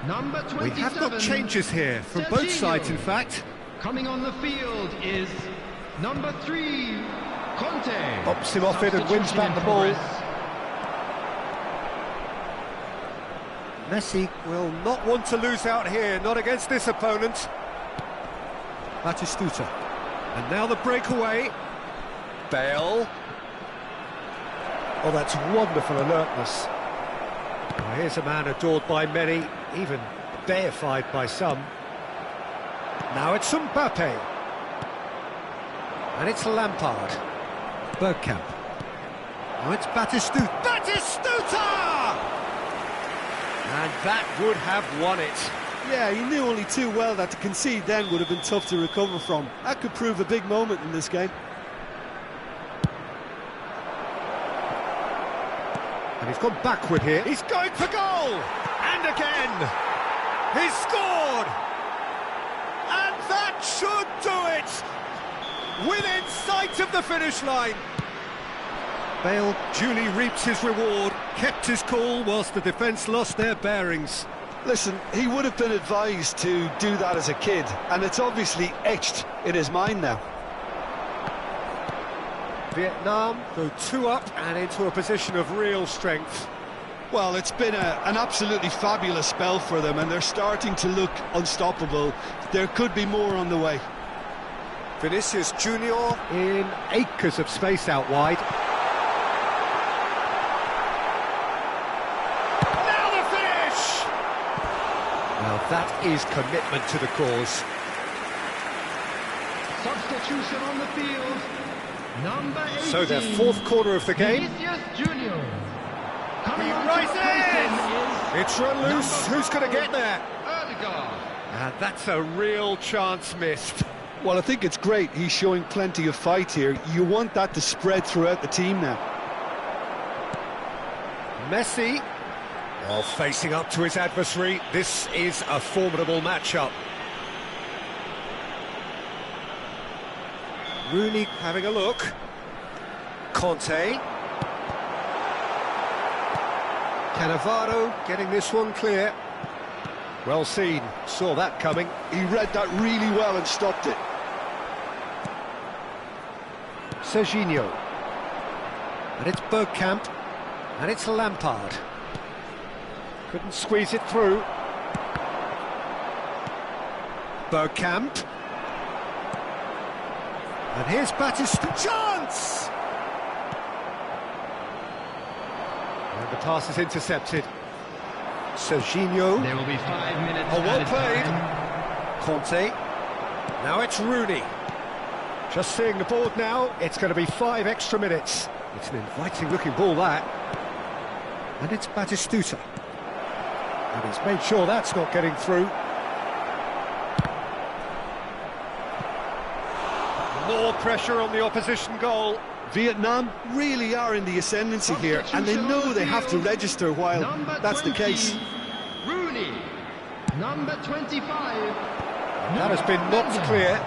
number 27. We have got changes here from both sides, in fact. Coming on the field is number 3, Conte. Pops him off it and wins back the ball. Messi will not want to lose out here, not against this opponent. Batistuta. And now the breakaway. Bale. Oh, that's wonderful alertness. Well, here's a man adored by many, even deified by some. Now it's Mbappe. And it's Lampard. Bergkamp. Now it's Batistuta. Batistuta! And that would have won it. Yeah, he knew only too well that to concede then would have been tough to recover from. That could prove a big moment in this game. And he's gone backward here. He's going for goal! And again! He's scored! And that should do it! Within sight of the finish line. Bale duly reaps his reward, kept his cool whilst the defence lost their bearings. Listen, he would have been advised to do that as a kid, and it's obviously etched in his mind now. Vietnam go 2 up and into a position of real strength. Well, it's been an absolutely fabulous spell for them, and they're starting to look unstoppable. There could be more on the way. Vinicius Junior in acres of space out wide. Now the finish! Now that is commitment to the cause. Substitution on the field, number 18. So their 4th corner of the game. Vinicius Junior. He rises! It's run loose. Who's going to get there? Ødegaard. And that's a real chance missed. Well, I think it's great. He's showing plenty of fight here. You want that to spread throughout the team now. Messi, while facing up to his adversary. This is a formidable matchup. Rooney having a look. Conte. Cannavaro getting this one clear. Well seen, saw that coming. He read that really well and stopped it. Serginho. And it's Bergkamp. And it's Lampard. Couldn't squeeze it through. Bergkamp. And here's Batista. Chance! And the pass is intercepted. Serginho. There will be 5 minutes. Oh, well added played. time. Conte. Now it's Rooney. Just seeing the board now, it's going to be 5 extra minutes. It's an inviting-looking ball, that. And it's Batistuta. And he's made sure that's not getting through. More pressure on the opposition goal. Vietnam really are in the ascendancy here, and they know they have to register while that's the case. Rooney, number 25. That has been knocked clear.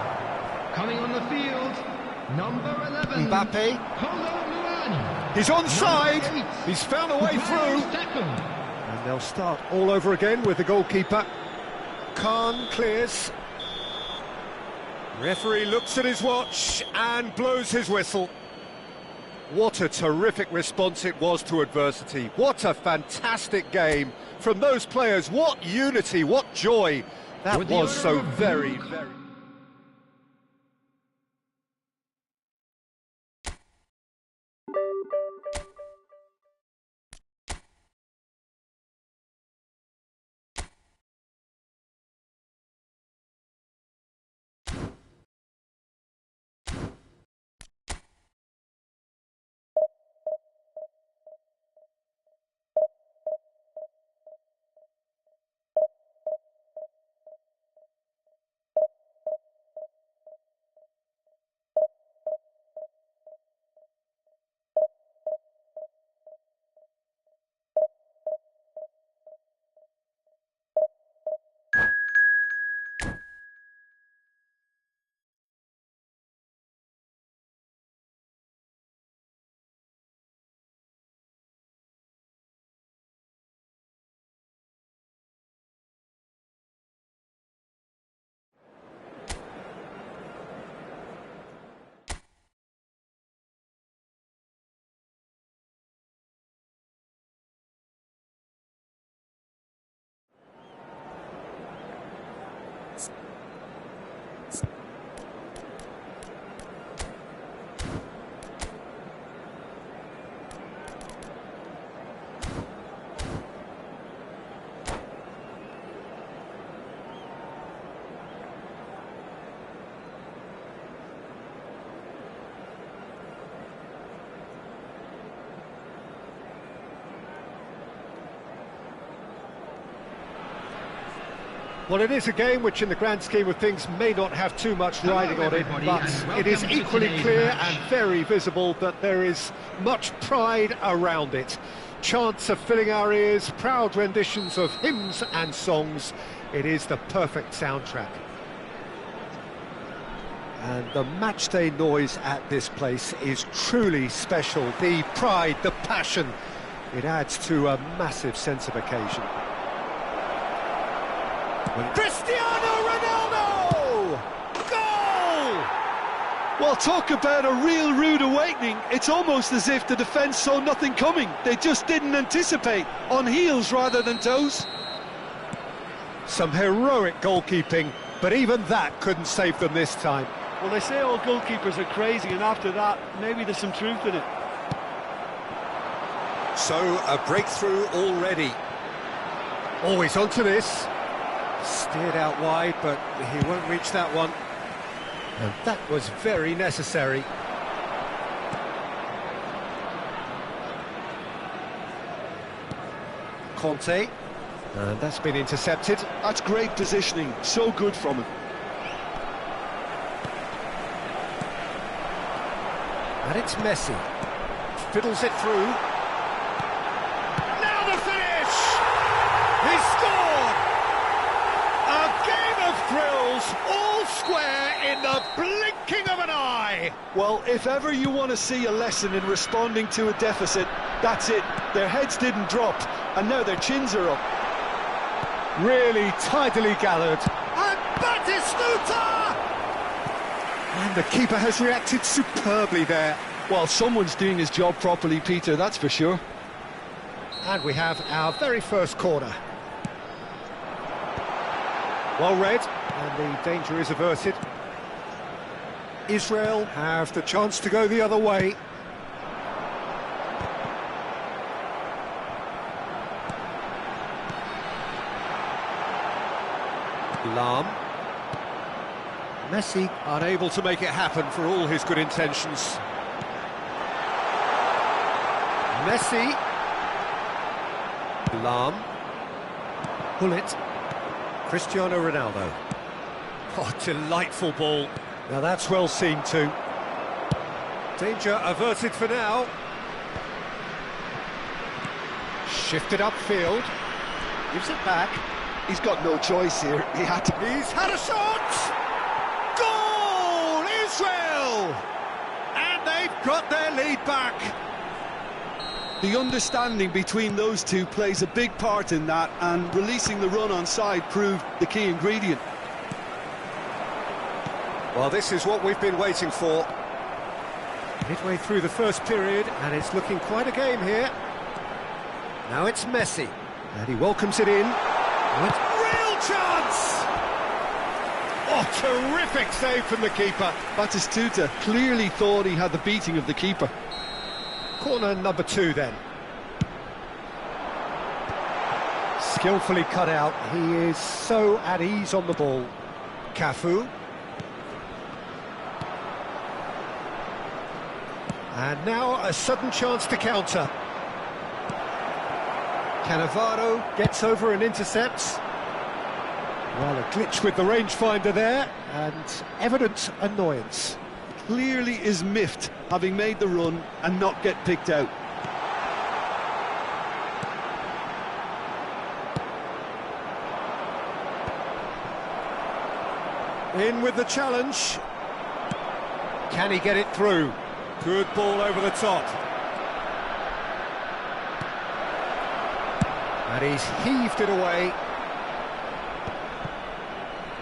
Coming on the field, number 11. Mbappe. Kolo Muani. He's onside. Number 8. He's found a way through. Stefan. And they'll start all over again with the goalkeeper. Khan clears. Referee looks at his watch and blows his whistle. What a terrific response it was to adversity. What a fantastic game from those players. What unity, what joy. That was so very, very... Well, it is a game which, in the grand scheme of things, may not have too much riding on it, but it is equally clear and very visible that there is much pride around it. Chants are filling our ears, proud renditions of hymns and songs. It is the perfect soundtrack. And the matchday noise at this place is truly special. The pride, the passion, it adds to a massive sense of occasion. Cristiano Ronaldo! Goal! Well, talk about a real rude awakening. It's almost as if the defence saw nothing coming. They just didn't anticipate, on heels rather than toes. Some heroic goalkeeping, but even that couldn't save them this time. Well, they say all goalkeepers are crazy, and after that, maybe there's some truth in it. So, a breakthrough already. Always onto this. Steered out wide, but he won't reach that one. And that was very necessary. Conte. And that's been intercepted. That's great positioning, so good from him. And it's Messi. Fiddles it through. Now the finish! He scored! A game of thrills, all square in the blinking of an eye. Well, if ever you want to see a lesson in responding to a deficit, that's it. Their heads didn't drop, and now their chins are up. Really tidily gathered. And Batistuta! And the keeper has reacted superbly there. Well, someone's doing his job properly, Peter, that's for sure. And we have our very first corner. Well read, and the danger is averted. Israel have the chance to go the other way. Lahm. Messi unable to make it happen for all his good intentions. Messi. Lahm. Gullit. Cristiano Ronaldo. Oh, delightful ball. Now that's well seen too. Danger averted for now. Shifted upfield. Gives it back. He's got no choice here. He had to. He's had a shot! Goal! Israel! And they've got their lead back. The understanding between those two plays a big part in that, and releasing the run on side proved the key ingredient. Well, this is what we've been waiting for. Midway through the first period, and it's looking quite a game here. Now it's Messi, and he welcomes it in. With real chance! Oh, terrific save from the keeper. Batistuta clearly thought he had the beating of the keeper. Corner number 2 then. Skillfully cut out. He is so at ease on the ball. Cafu. And now a sudden chance to counter. Cannavaro gets over and intercepts. Well, a glitch with the rangefinder there, and evident annoyance. Clearly is miffed, having made the run and not get picked out. In with the challenge. Can he get it through? Good ball over the top. And he's heaved it away.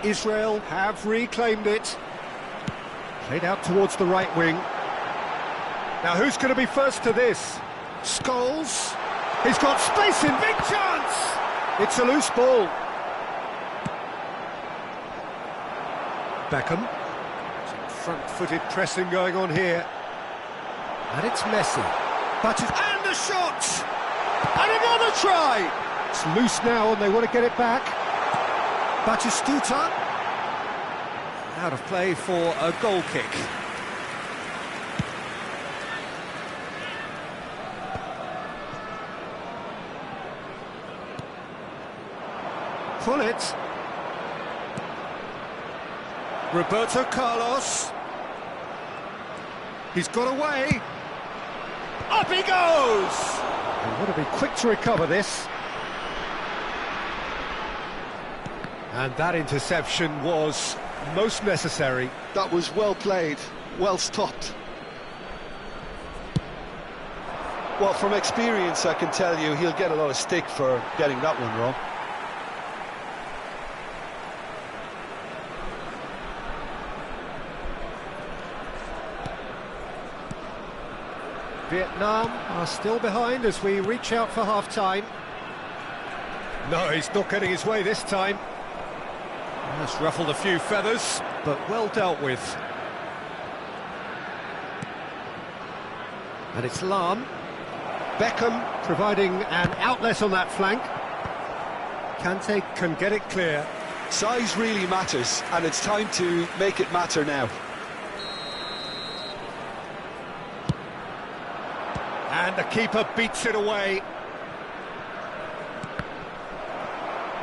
Israel have reclaimed it. Played out towards the right wing. Now who's going to be first to this? Scholes. He's got space in, big chance! It's a loose ball. Beckham. Some front-footed pressing going on here. And it's Messi. And a shot! And another try! It's loose now and they want to get it back. Batistuta. Out of play for a goal kick. Gullit. Roberto Carlos. He's got away. Up he goes! They want to be quick to recover this. And that interception was most necessary. That was well played, well stopped. Well, from experience, I can tell you he'll get a lot of stick for getting that one wrong. Vietnam are still behind as we reach out for half-time. No, he's not getting his way this time. That's ruffled a few feathers, but well dealt with. And it's Lahm. Beckham providing an outlet on that flank. Kante can get it clear. Size really matters, and it's time to make it matter now. And the keeper beats it away.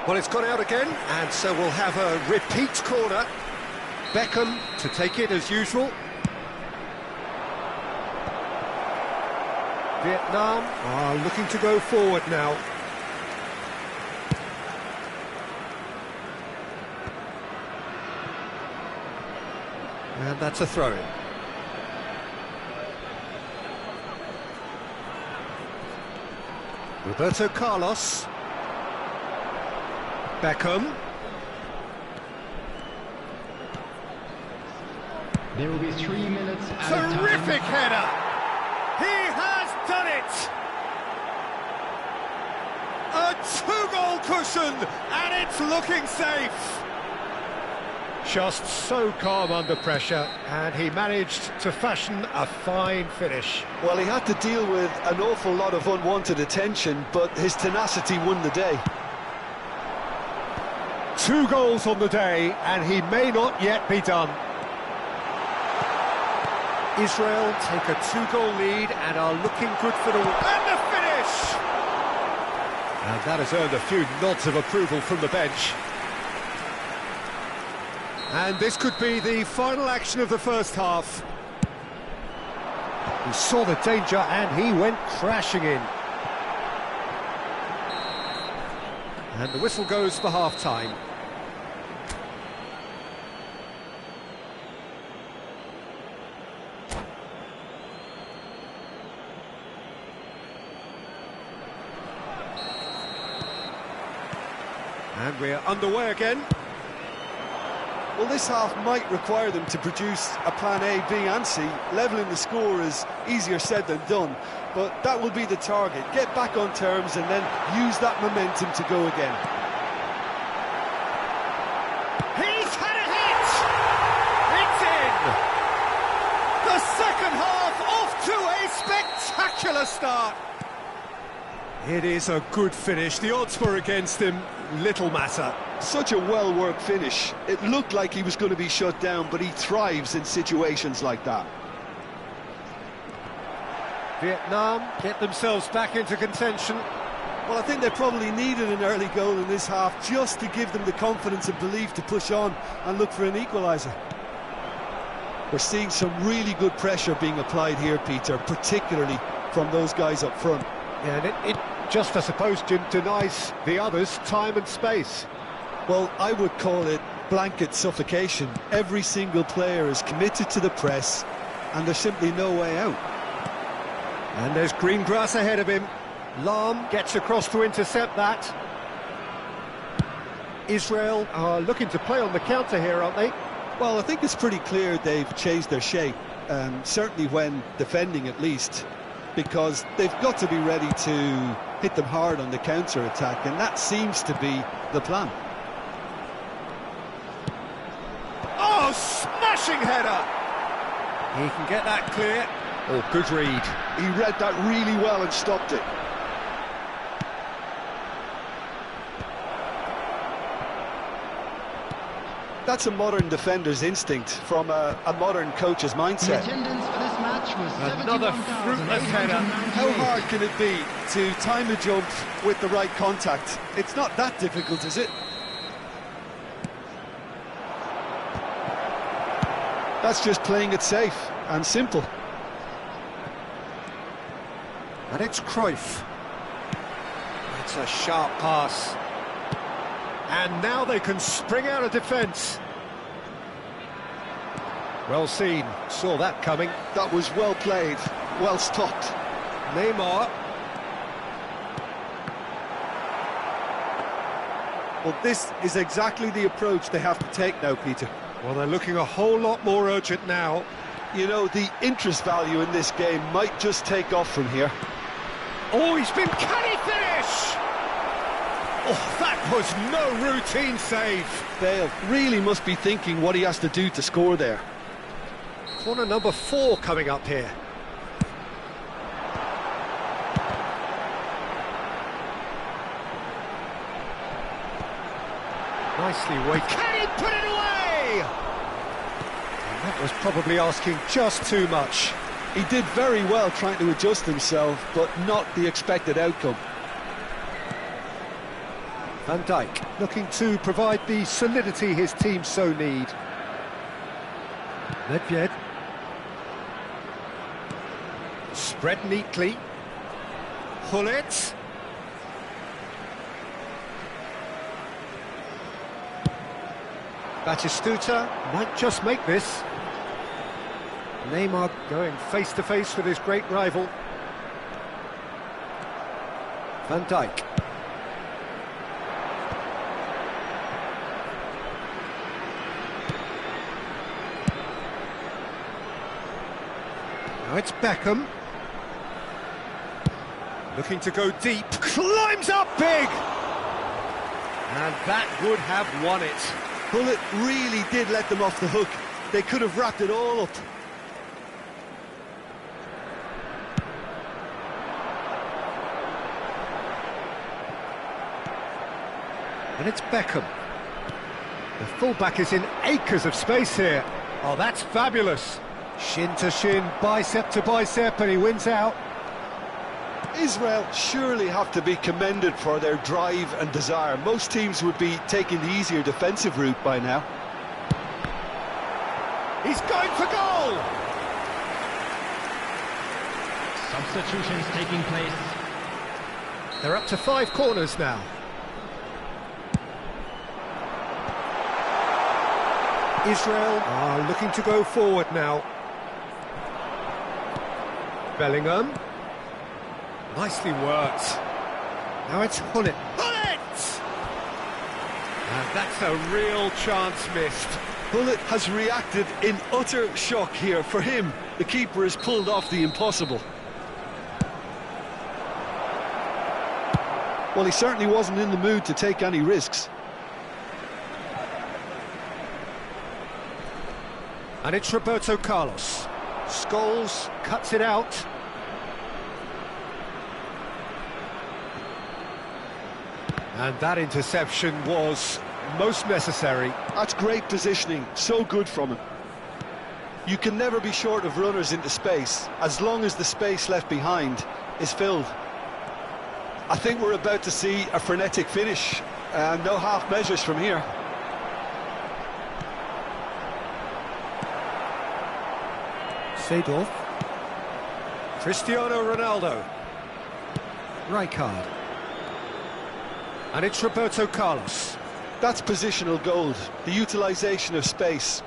Well, it's gone out again, and so we'll have a repeat corner. Beckham to take it as usual. Vietnam are looking to go forward now. And that's a throw-in. Roberto Carlos. Beckham. There will be 3 minutes at Terrific header! He has done it! two-goal cushion, and it's looking safe. Just so calm under pressure, and he managed to fashion a fine finish. Well, he had to deal with an awful lot of unwanted attention, but his tenacity won the day. 2 goals on the day, and he may not yet be done. Israel take a 2-goal lead and are looking good for the win. And the finish! And that has earned a few nods of approval from the bench. And this could be the final action of the first half. He saw the danger and he went crashing in. And the whistle goes for half-time. And we're underway again. Well, this half might require them to produce a plan A, B and C. Levelling the score is easier said than done, but that will be the target. Get back on terms and then use that momentum to go again. He's had a hit! It's in! The second half off to a spectacular start. It is a good finish. The odds were against him. Little matter. Such a well-worked finish. It looked like he was going to be shut down, but he thrives in situations like that. Vietnam get themselves back into contention. Well, I think they probably needed an early goal in this half just to give them the confidence and belief to push on and look for an equaliser. We're seeing some really good pressure being applied here, Peter, particularly from those guys up front. Yeah, and it just, I suppose, denies the others time and space. Well, I would call it blanket suffocation. Every single player is committed to the press, and there's simply no way out. And there's green grass ahead of him. Lam gets across to intercept that. Israel are looking to play on the counter here, aren't they? Well, I think it's pretty clear they've changed their shape, certainly when defending at least, because they've got to be ready to hit them hard on the counter-attack, and that seems to be the plan. Oh, smashing header! He can get that clear. Oh, good read. He read that really well and stopped it. That's a modern defender's instinct from a modern coach's mindset. The attendance for this match was Another fruitless header. How hard can it be to time a jump with the right contact? It's not that difficult, is it? That's just playing it safe and simple. And it's Cruyff. It's a sharp pass. And now they can spring out of defence. Well seen, saw that coming. That was well played, well stopped. Neymar. Well, this is exactly the approach they have to take now, Peter. Well, they're looking a whole lot more urgent now. You know, the interest value in this game might just take off from here. Oh, can he finish? Oh, that was no routine save. Bale really must be thinking what he has to do to score there. Corner number 4 coming up here. Nicely weighted. Can he put it away? And that was probably asking just too much. He did very well trying to adjust himself, but not the expected outcome. Van Dijk looking to provide the solidity his team so need. Nedved. Spread neatly. Hullet. Batistuta might just make this. Neymar going face-to-face with his great rival. Van Dijk. Now it's Beckham. Looking to go deep, climbs up big! And that would have won it. Gullit really did let them off the hook. They could have wrapped it all up. And it's Beckham. The fullback is in acres of space here. Oh, that's fabulous. Shin to shin, bicep to bicep, and he wins out. Israel surely have to be commended for their drive and desire. Most teams would be taking the easier defensive route by now. He's going for goal! Substitutions taking place. They're up to 5 corners now. Israel are looking to go forward now. Bellingham. Nicely worked. Now it's Gullit. Gullit! And that's a real chance missed. Gullit has reacted in utter shock here. For him, the keeper has pulled off the impossible. Well, he certainly wasn't in the mood to take any risks. And it's Roberto Carlos. Scholes cuts it out. And that interception was most necessary. That's great positioning, so good from him. You can never be short of runners into space, as long as the space left behind is filled. I think we're about to see a frenetic finish, and no half measures from here. Seedorf. Cristiano Ronaldo. Rijkaard. And it's Roberto Carlos. That's positional gold, the utilisation of space.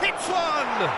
Hits one!